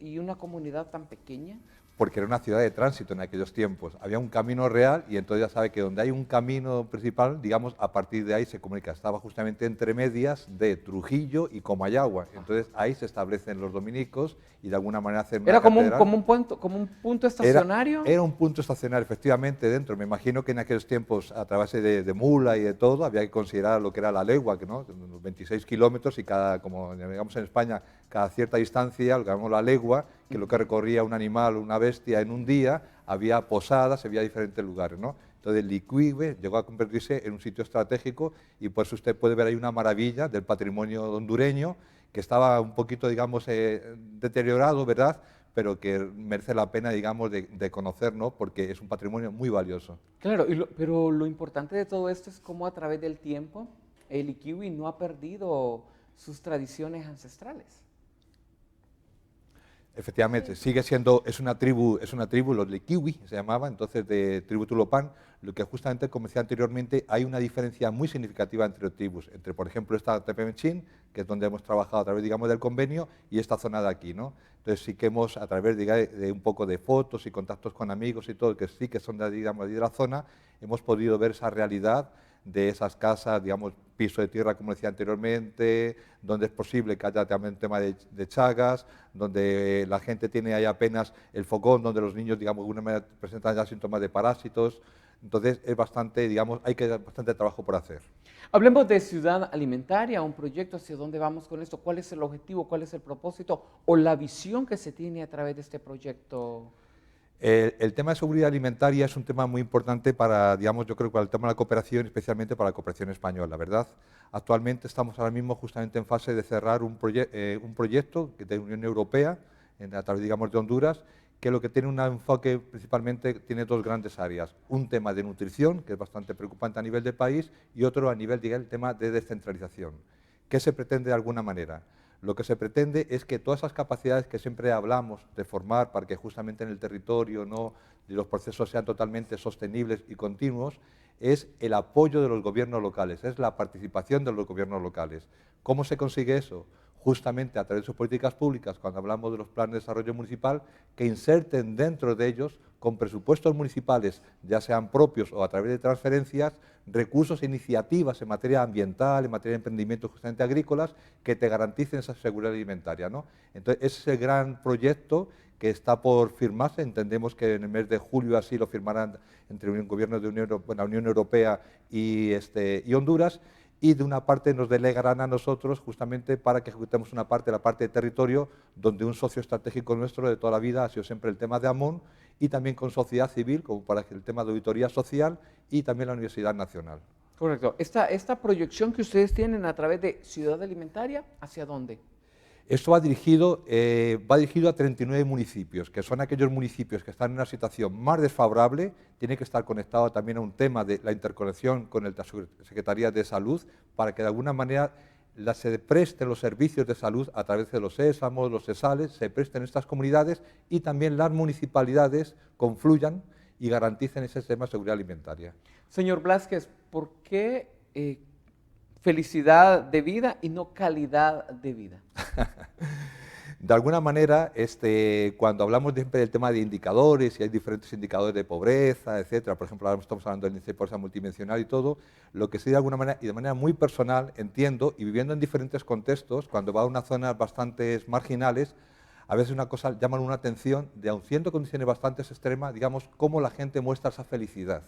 y una comunidad tan pequeña... Porque era una ciudad de tránsito en aquellos tiempos. Había un camino real y entonces ya sabe que donde hay un camino principal, digamos, a partir de ahí se comunica. Estaba justamente entre medias de Trujillo y Comayagua. Entonces ahí se establecen los dominicos y de alguna manera hacen una ¿Era como un punto estacionario? Era un punto estacionario, efectivamente, dentro. Me imagino que en aquellos tiempos, a través de mula y de todo, había que considerar lo que era la legua, que, ¿no? Los 26 kilómetros y como digamos en España, cada cierta distancia, lo que llamamos la legua, que lo que recorría un animal o una bestia en un día, había posadas, había diferentes lugares, ¿no? Entonces Liquiwi llegó a convertirse en un sitio estratégico y por eso usted puede ver ahí una maravilla del patrimonio hondureño que estaba un poquito, digamos, deteriorado, ¿verdad?, pero que merece la pena, digamos, de conocer, ¿no?, porque es un patrimonio muy valioso. Claro, pero lo importante de todo esto es cómo a través del tiempo el Liquiwi no ha perdido sus tradiciones ancestrales. Efectivamente, sigue siendo, es una tribu, los Liquiwi se llamaba, entonces de tribu Tulopán, lo que justamente, como decía anteriormente, hay una diferencia muy significativa entre tribus, entre, por ejemplo, esta Tepemechín, que es donde hemos trabajado a través, digamos, del convenio, y esta zona de aquí, ¿no? Entonces sí que hemos, a través de un poco de fotos y contactos con amigos y todo, que sí que son, digamos, de la zona, hemos podido ver esa realidad de esas casas, digamos, piso de tierra, como decía anteriormente, donde es posible que haya también tema de chagas, donde la gente tiene ahí apenas el fogón, donde los niños, digamos, de alguna manera presentan ya síntomas de parásitos. Entonces es bastante, digamos, bastante trabajo por hacer. Hablemos de ciudad alimentaria, un proyecto, ¿hacia dónde vamos con esto? ¿Cuál es el objetivo, cuál es el propósito o la visión que se tiene a través de este proyecto? El tema de seguridad alimentaria es un tema muy importante para, digamos, yo creo que para el tema de la cooperación, especialmente para la cooperación española, ¿verdad? Actualmente estamos ahora mismo justamente en fase de cerrar un proyecto de Unión Europea, a través, digamos, de Honduras, que lo que tiene un enfoque principalmente, tiene dos grandes áreas. Un tema de nutrición, que es bastante preocupante a nivel del país, y otro a nivel, digamos, el tema de descentralización. ¿Qué se pretende de alguna manera? Lo que se pretende es que todas esas capacidades que siempre hablamos de formar para que justamente en el territorio los procesos sean totalmente sostenibles y continuos, es el apoyo de los gobiernos locales, es la participación de los gobiernos locales. ¿Cómo se consigue eso? Justamente a través de sus políticas públicas, cuando hablamos de los planes de desarrollo municipal, que inserten dentro de ellos, con presupuestos municipales, ya sean propios o a través de transferencias, recursos e iniciativas en materia ambiental, en materia de emprendimientos justamente agrícolas, que te garanticen esa seguridad alimentaria, ¿no? Entonces, ese es el gran proyecto que está por firmarse. Entendemos que en el mes de julio así lo firmarán entre el gobierno de la Unión Europea y Honduras, y de una parte nos delegarán a nosotros justamente para que ejecutemos una parte, la parte de territorio, donde un socio estratégico nuestro de toda la vida ha sido siempre el tema de AMON, y también con sociedad civil, como para el tema de auditoría social, y también la Universidad Nacional. Correcto. Esta proyección que ustedes tienen a través de Ciudad Alimentaria, ¿hacia dónde? Esto va dirigido a 39 municipios, que son aquellos municipios que están en una situación más desfavorable. Tiene que estar conectado también a un tema de la interconexión con la Secretaría de Salud, para que de alguna manera se presten los servicios de salud a través de los sésamos, los sesales, se presten en estas comunidades, y también las municipalidades confluyan y garanticen ese sistema de seguridad alimentaria. Señor Blázquez, ¿por qué felicidad de vida y no calidad de vida? De alguna manera, cuando hablamos siempre del tema de indicadores, y hay diferentes indicadores de pobreza, etcétera, por ejemplo, ahora estamos hablando del índice de pobreza multidimensional y todo, lo que sí de alguna manera, y de manera muy personal, entiendo, y viviendo en diferentes contextos, cuando va a unas zonas bastante marginales, a veces una cosa llama una atención, de aun siendo condiciones bastante extremas, digamos, cómo la gente muestra esa felicidad.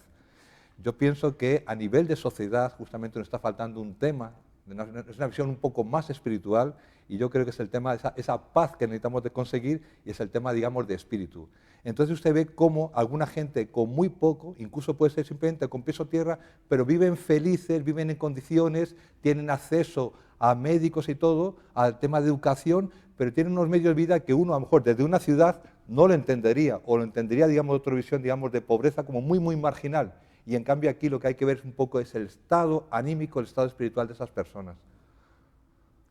Yo pienso que a nivel de sociedad justamente nos está faltando un tema, es una visión un poco más espiritual, y yo creo que es el tema de esa paz que necesitamos de conseguir, y es el tema, digamos, de espíritu. Entonces usted ve cómo alguna gente con muy poco, incluso puede ser simplemente con pies o tierra, pero viven felices, viven en condiciones, tienen acceso a médicos y todo, al tema de educación, pero tienen unos medios de vida que uno a lo mejor desde una ciudad no lo entendería, o lo entendería, digamos, de otra visión, digamos, de pobreza como muy, muy marginal. Y en cambio aquí lo que hay que ver un poco es el estado anímico, el estado espiritual de esas personas.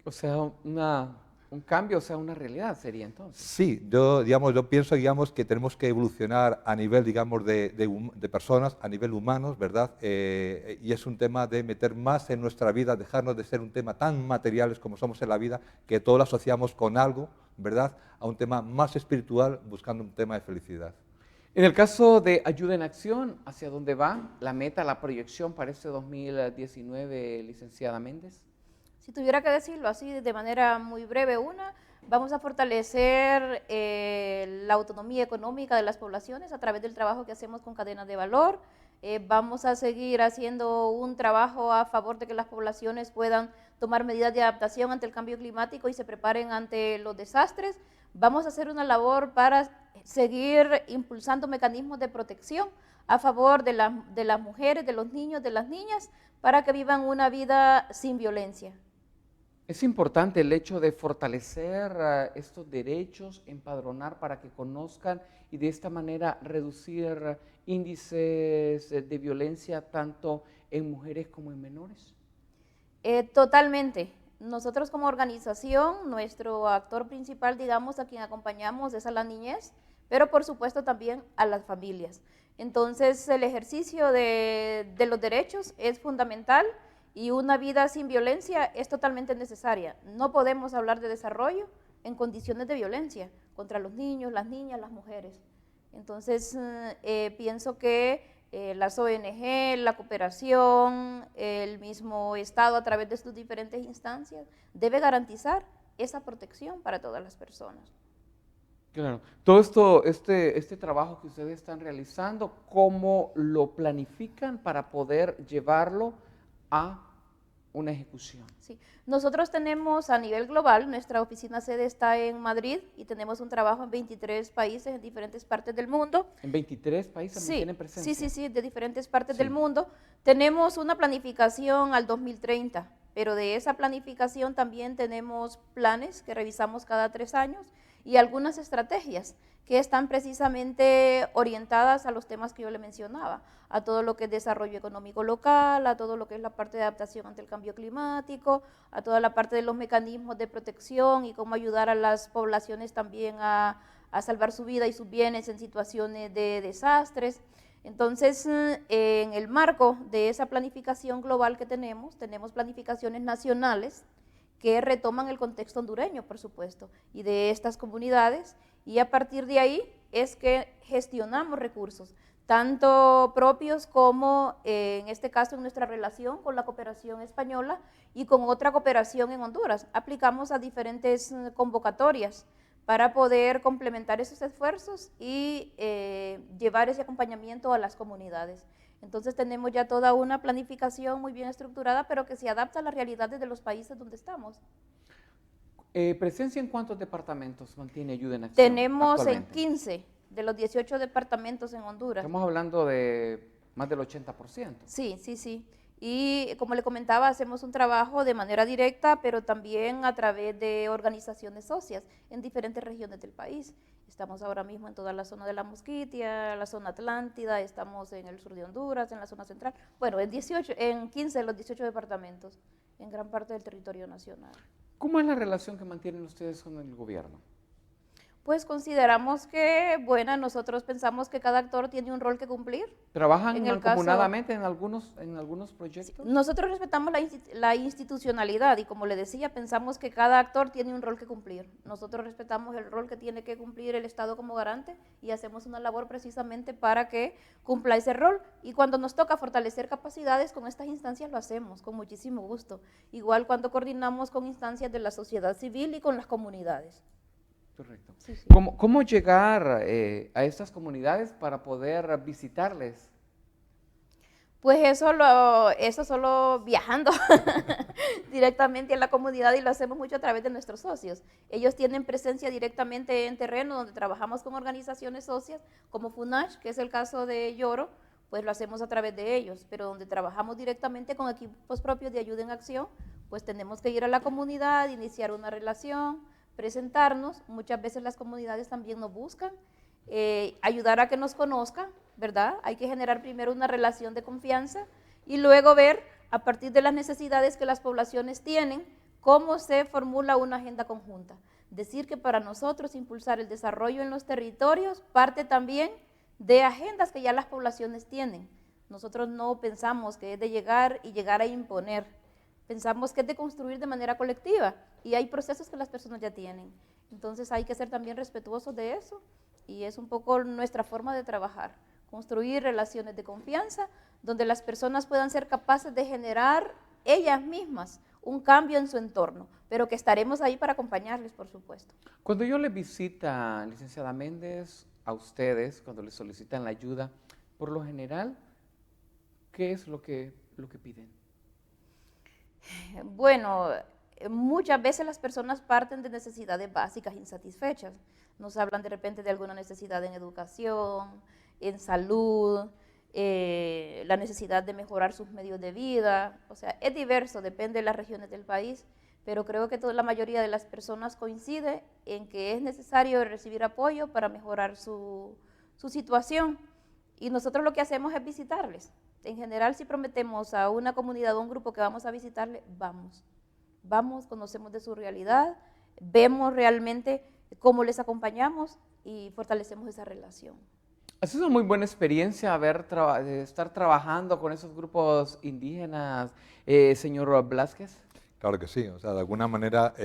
O sea, un cambio, o sea, una realidad sería entonces. Sí, yo pienso, digamos, que tenemos que evolucionar a nivel, digamos, de personas, a nivel humanos, ¿verdad? Y es un tema de meter más en nuestra vida, dejarnos de ser un tema tan materiales como somos en la vida, que todo lo asociamos con algo, ¿verdad? A un tema más espiritual, buscando un tema de felicidad. En el caso de Ayuda en Acción, ¿hacia dónde va la meta, la proyección para este 2019, licenciada Méndez? Si tuviera que decirlo así de manera muy breve, vamos a fortalecer la autonomía económica de las poblaciones a través del trabajo que hacemos con cadenas de valor. Vamos a seguir haciendo un trabajo a favor de que las poblaciones puedan tomar medidas de adaptación ante el cambio climático y se preparen ante los desastres. Vamos a hacer una labor para seguir impulsando mecanismos de protección a favor de las mujeres, de los niños, de las niñas, para que vivan una vida sin violencia. Es importante el hecho de fortalecer estos derechos, empadronar para que conozcan y de esta manera reducir índices de violencia tanto en mujeres como en menores. Totalmente. Nosotros como organización, nuestro actor principal, digamos, a quien acompañamos es a la niñez, pero por supuesto también a las familias. Entonces el ejercicio de los derechos es fundamental y una vida sin violencia es totalmente necesaria. No podemos hablar de desarrollo en condiciones de violencia contra los niños, las niñas, las mujeres. Entonces pienso que las ONG, la cooperación, el mismo Estado a través de sus diferentes instancias debe garantizar esa protección para todas las personas. Claro. Todo esto, este trabajo que ustedes están realizando, ¿cómo lo planifican para poder llevarlo a una ejecución? Sí. Nosotros tenemos a nivel global, nuestra oficina sede está en Madrid y tenemos un trabajo en 23 países en diferentes partes del mundo. ¿En 23 países sí, tienen presencia? Sí, de diferentes partes del mundo. Tenemos una planificación al 2030, pero de esa planificación también tenemos planes que revisamos cada 3 años y algunas estrategias que están precisamente orientadas a los temas que yo le mencionaba, a todo lo que es desarrollo económico local, a todo lo que es la parte de adaptación ante el cambio climático, a toda la parte de los mecanismos de protección y cómo ayudar a las poblaciones también a salvar su vida y sus bienes en situaciones de desastres. Entonces, en el marco de esa planificación global que tenemos planificaciones nacionales que retoman el contexto hondureño, por supuesto, y de estas comunidades, y a partir de ahí es que gestionamos recursos, tanto propios como, en este caso, en nuestra relación con la cooperación española y con otra cooperación en Honduras. Aplicamos a diferentes convocatorias para poder complementar esos esfuerzos y llevar ese acompañamiento a las comunidades. Entonces tenemos ya toda una planificación muy bien estructurada, pero que se adapta a las realidades de los países donde estamos. ¿Presencia en cuántos departamentos mantiene Ayuda en Acción? Tenemos en 15 de los 18 departamentos en Honduras. Estamos hablando de más del 80%. Sí, sí, sí. Y como le comentaba, hacemos un trabajo de manera directa, pero también a través de organizaciones socias en diferentes regiones del país. Estamos ahora mismo en toda la zona de la Mosquitia, la zona Atlántida, estamos en el sur de Honduras, en la zona central. Bueno, en 15 de los 18 departamentos, en gran parte del territorio nacional. ¿Cómo es la relación que mantienen ustedes con el gobierno? Pues consideramos que, bueno, nosotros pensamos que cada actor tiene un rol que cumplir. ¿Trabajan mancomunadamente en algunos proyectos? Nosotros respetamos la institucionalidad y, como le decía, pensamos que cada actor tiene un rol que cumplir. Nosotros respetamos el rol que tiene que cumplir el Estado como garante y hacemos una labor precisamente para que cumpla ese rol. Y cuando nos toca fortalecer capacidades con estas instancias lo hacemos con muchísimo gusto. Igual cuando coordinamos con instancias de la sociedad civil y con las comunidades. Correcto. Sí, sí. ¿Cómo llegar a estas comunidades para poder visitarles? Pues eso solo viajando directamente a la comunidad, y lo hacemos mucho a través de nuestros socios. Ellos tienen presencia directamente en terreno, donde trabajamos con organizaciones socias como FUNASH, que es el caso de Lloro, pues lo hacemos a través de ellos, pero donde trabajamos directamente con equipos propios de Ayuda en Acción, pues tenemos que ir a la comunidad, iniciar una relación, presentarnos. Muchas veces las comunidades también nos buscan, ayudar a que nos conozcan, ¿verdad? Hay que generar primero una relación de confianza y luego ver, a partir de las necesidades que las poblaciones tienen, cómo se formula una agenda conjunta. Decir que para nosotros impulsar el desarrollo en los territorios parte también de agendas que ya las poblaciones tienen. Nosotros no pensamos que es de llegar a imponer. Pensamos que es de construir de manera colectiva y hay procesos que las personas ya tienen. Entonces hay que ser también respetuosos de eso y es un poco nuestra forma de trabajar, construir relaciones de confianza donde las personas puedan ser capaces de generar ellas mismas un cambio en su entorno, pero que estaremos ahí para acompañarles, por supuesto. Cuando yo le visita, licenciada Méndez, a ustedes, cuando les solicitan la ayuda, por lo general, ¿qué es lo que piden? Bueno, muchas veces las personas parten de necesidades básicas insatisfechas. Nos hablan de repente de alguna necesidad en educación, en salud, la necesidad de mejorar sus medios de vida. O sea, es diverso, depende de las regiones del país, pero creo que la mayoría de las personas coincide en que es necesario recibir apoyo para mejorar su situación. Y nosotros lo que hacemos es visitarles. En general, si prometemos a una comunidad o a un grupo que vamos a visitarle, vamos, conocemos de su realidad, vemos realmente cómo les acompañamos y fortalecemos esa relación. Ha sido una muy buena experiencia estar trabajando con esos grupos indígenas, señor Blázquez. Claro que sí, o sea, de alguna manera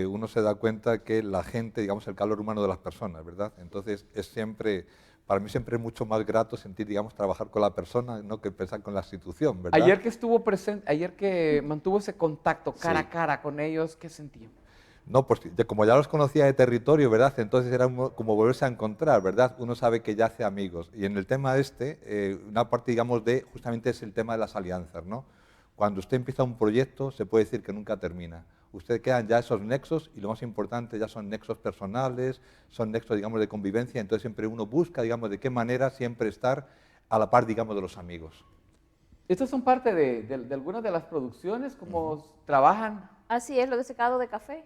uno se da cuenta que la gente, digamos, el calor humano de las personas, ¿verdad? Entonces es siempre, para mí siempre es mucho más grato sentir, digamos, trabajar con la persona, no que pensar con la institución, ¿verdad? Ayer que estuvo presente, ayer que mantuvo ese contacto cara a cara con ellos, ¿qué sentía? No, pues como ya los conocía de territorio, ¿verdad? Entonces era como volverse a encontrar, ¿verdad? Uno sabe que ya hace amigos. Y en el tema una parte, digamos, justamente es el tema de las alianzas, ¿no? Cuando usted empieza un proyecto, se puede decir que nunca termina. Usted quedan ya esos nexos y lo más importante ya son nexos personales, son nexos, digamos, de convivencia. Entonces siempre uno busca, digamos, de qué manera siempre estar a la par, digamos, de los amigos. Estas son parte de algunas de las producciones, cómo trabajan. Así es, lo de secado de café.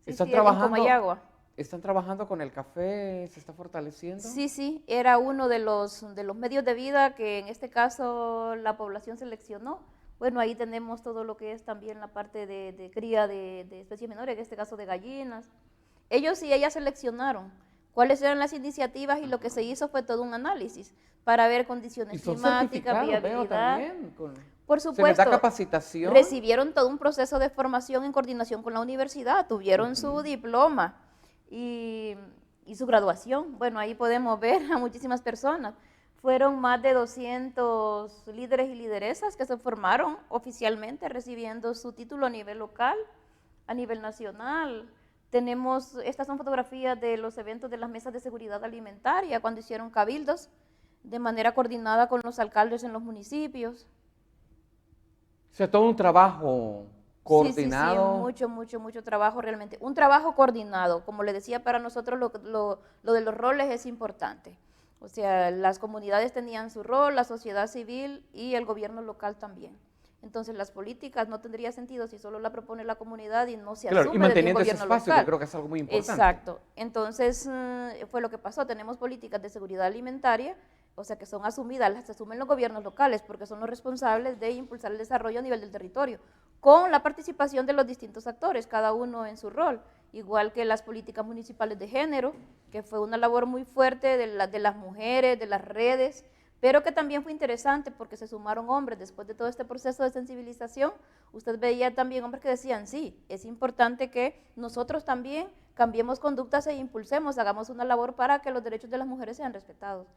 Sí, Están sí, trabajando. en Comayagua. ¿Están trabajando con el café? ¿Se está fortaleciendo? Sí, sí, era uno de los medios de vida que en este caso la población seleccionó. Bueno, ahí tenemos todo lo que es también la parte de cría de especies menores, en este caso de gallinas. Ellos y ellas seleccionaron cuáles eran las iniciativas y lo que se hizo fue todo un análisis para ver Y condiciones son climáticas, certificados, veo viabilidad. también. Por Se les supuesto, da capacitación. recibieron todo un proceso de formación en coordinación con la universidad, tuvieron su diploma y su graduación. Bueno, ahí podemos ver a muchísimas personas. Fueron más de 200 líderes y lideresas que se formaron oficialmente recibiendo su título a nivel local, a nivel nacional. Estas son fotografías de los eventos de las mesas de seguridad alimentaria cuando hicieron cabildos de manera coordinada con los alcaldes en los municipios. O sea, todo un trabajo coordinado. Sí, mucho trabajo realmente. Un trabajo coordinado, como le decía, para nosotros lo de los roles es importante. O sea, las comunidades tenían su rol, la sociedad civil y el gobierno local también. Entonces, las políticas no tendría sentido si solo la propone la comunidad y no se Claro, y asume desde un manteniendo ese gobierno espacio, local. que creo que es algo muy importante. Exacto. Entonces, fue lo que pasó. Tenemos políticas de seguridad alimentaria, o sea, que son asumidas, las asumen los gobiernos locales porque son los responsables de impulsar el desarrollo a nivel del territorio, con la participación de los distintos actores, cada uno en su rol, igual que las políticas municipales de género, que fue una labor muy fuerte de las mujeres, de las redes, pero que también fue interesante porque se sumaron hombres después de todo este proceso de sensibilización. Usted veía también hombres que decían, sí, es importante que nosotros también cambiemos conductas e impulsemos, hagamos una labor para que los derechos de las mujeres sean respetados.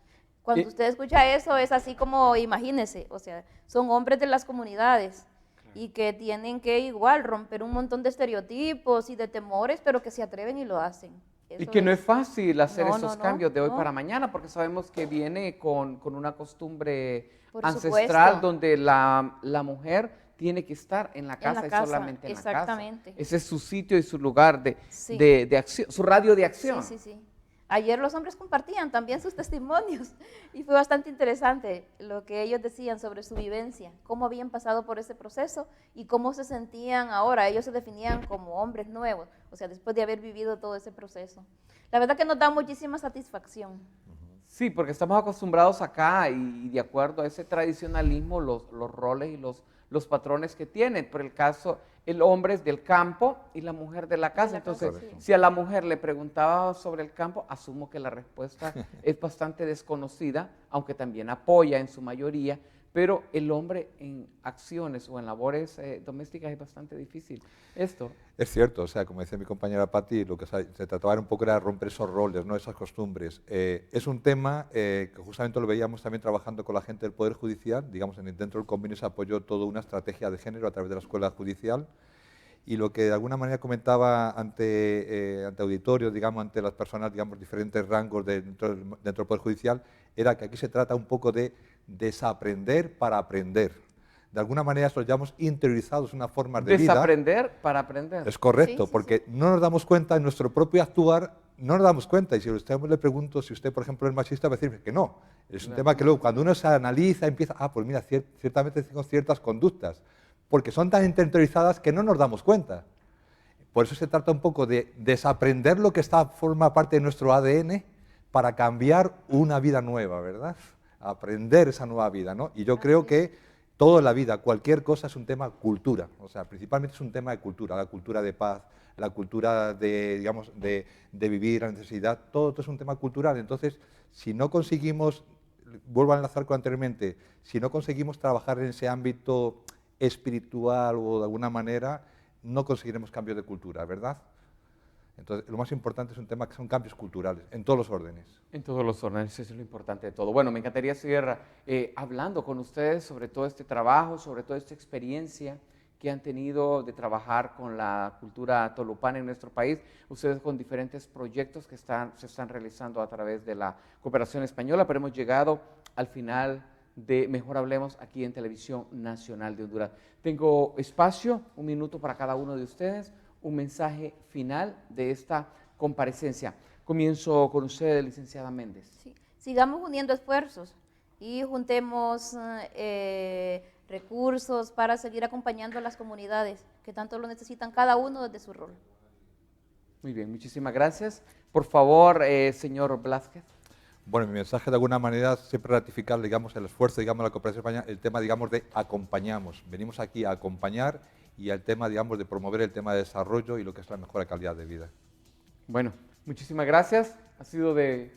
Cuando usted escucha eso, es así como, imagínese, o sea, son hombres de las comunidades y que tienen que igual romper un montón de estereotipos y de temores, pero que se atreven y lo hacen. Y que no es fácil hacer No, esos no, cambios de hoy no. para mañana, porque sabemos que viene con una costumbre Por ancestral supuesto. donde la mujer tiene que estar en la En casa la y casa, solamente en la casa. exactamente. Ese es su sitio y su lugar Sí. de acción, su radio de acción. Sí. Ayer los hombres compartían también sus testimonios y fue bastante interesante lo que ellos decían sobre su vivencia, cómo habían pasado por ese proceso y cómo se sentían ahora. Ellos se definían como hombres nuevos, o sea, después de haber vivido todo ese proceso. La verdad que nos da muchísima satisfacción. Sí, porque estamos acostumbrados acá y de acuerdo a ese tradicionalismo, los roles y los patrones que tienen. Por el caso, el hombre es del campo y la mujer de la casa. Entonces, Correcto. si a la mujer le preguntaba sobre el campo, asumo que la respuesta es bastante desconocida, aunque también apoya en su mayoría, pero el hombre en acciones o en labores domésticas es bastante difícil. Esto. Es cierto, o sea, como decía mi compañera Patti, lo que se trataba un poco era romper esos roles, ¿no? Esas costumbres. Es un tema que justamente lo veíamos también trabajando con la gente del Poder Judicial, digamos, dentro del convenio se apoyó toda una estrategia de género a través de la Escuela Judicial, y lo que de alguna manera comentaba ante auditorios, digamos, ante las personas, digamos, diferentes rangos dentro del Poder Judicial, era que aquí se trata un poco de desaprender para aprender. De alguna manera eso lo llamamos interiorizados, una forma de vida. Desaprender para aprender. Es correcto, Sí. porque no nos damos cuenta en nuestro propio actuar, no nos damos cuenta. Y si a usted le pregunto si usted, por ejemplo, es machista, va a decir que no. Es un tema que luego, cuando uno se analiza, empieza, pues mira, ciertamente tengo ciertas conductas, porque son tan interiorizadas que no nos damos cuenta. Por eso se trata un poco de desaprender lo que forma parte de nuestro ADN para cambiar una vida nueva, ¿verdad? Aprender esa nueva vida, ¿no? Y yo creo que toda la vida, cualquier cosa es un tema cultura, o sea, principalmente es un tema de cultura, la cultura de paz, la cultura de, digamos, de vivir la necesidad, todo es un tema cultural. Entonces, si no conseguimos, vuelvo a enlazar con anteriormente, si no conseguimos trabajar en ese ámbito espiritual o de alguna manera, no conseguiremos cambios de cultura, ¿verdad? Entonces, lo más importante es un tema que son cambios culturales, en todos los órdenes. En todos los órdenes, eso es lo importante de todo. Bueno, me encantaría seguir hablando con ustedes sobre todo este trabajo, sobre toda esta experiencia que han tenido de trabajar con la cultura tolupana en nuestro país, ustedes con diferentes proyectos que se están realizando a través de la cooperación española, pero hemos llegado al final de Mejor Hablemos aquí en Televisión Nacional de Honduras. Tengo espacio, 1 minuto para cada uno de ustedes, un mensaje final de esta comparecencia. Comienzo con usted, licenciada Méndez. Sí. Sigamos uniendo esfuerzos y juntemos recursos para seguir acompañando a las comunidades que tanto lo necesitan, cada uno desde su rol. Muy bien, muchísimas gracias. Por favor, señor Blázquez. Bueno, mi mensaje de alguna manera es siempre ratificar, digamos, el esfuerzo, digamos, de la cooperación española, el tema, digamos, de acompañamos. Venimos aquí a acompañar y el tema, digamos, de promover el tema de desarrollo y lo que es la mejora de calidad de vida. Bueno, muchísimas gracias. Ha sido de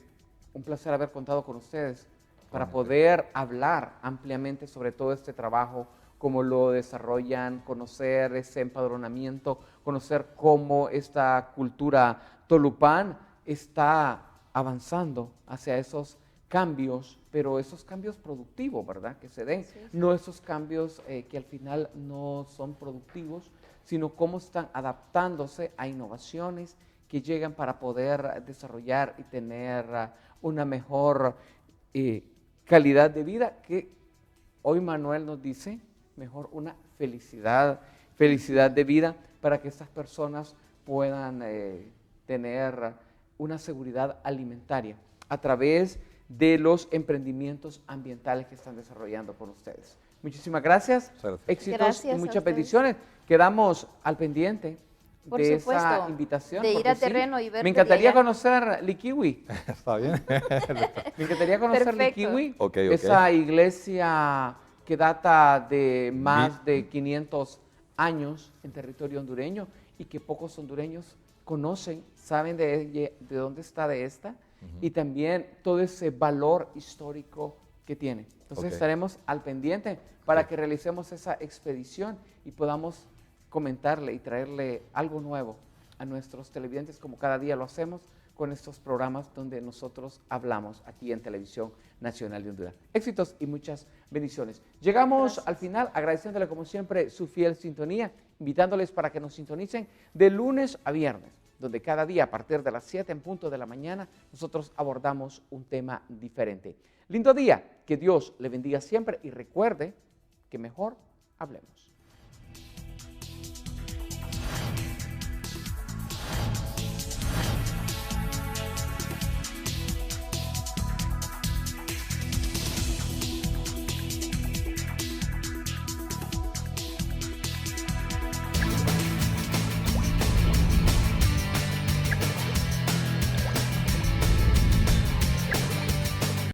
un placer haber contado con ustedes para poder hablar ampliamente sobre todo este trabajo, cómo lo desarrollan, conocer ese empadronamiento, conocer cómo esta cultura tolupán está avanzando hacia esos cambios, pero esos cambios productivos, ¿verdad? Que se den, Sí. no esos cambios que al final no son productivos, sino cómo están adaptándose a innovaciones que llegan para poder desarrollar y tener una mejor calidad de vida, que hoy Manuel nos dice, mejor una felicidad de vida para que estas personas puedan tener una seguridad alimentaria a través de los emprendimientos ambientales que están desarrollando con ustedes. Muchísimas gracias, éxitos Gracias y a muchas ustedes. bendiciones. Quedamos al pendiente Por de supuesto, esa invitación. de ir porque a terreno y ver me desde encantaría allá. conocer Likiwi. ¿Está bien? Me encantaría conocer Perfecto. Likiwi, Ok. esa iglesia que data de más de 500 años en territorio hondureño y que pocos hondureños conocen, saben de dónde está de esta y también todo ese valor histórico que tiene. Entonces estaremos al pendiente para que realicemos esa expedición y podamos comentarle y traerle algo nuevo a nuestros televidentes, como cada día lo hacemos con estos programas donde nosotros hablamos aquí en Televisión Nacional de Honduras. Éxitos y muchas bendiciones. Llegamos al final agradeciéndole como siempre su fiel sintonía, invitándoles para que nos sintonicen de lunes a viernes, donde cada día a partir de las 7 en punto de la mañana nosotros abordamos un tema diferente. Lindo día, que Dios le bendiga siempre y recuerde que mejor hablemos.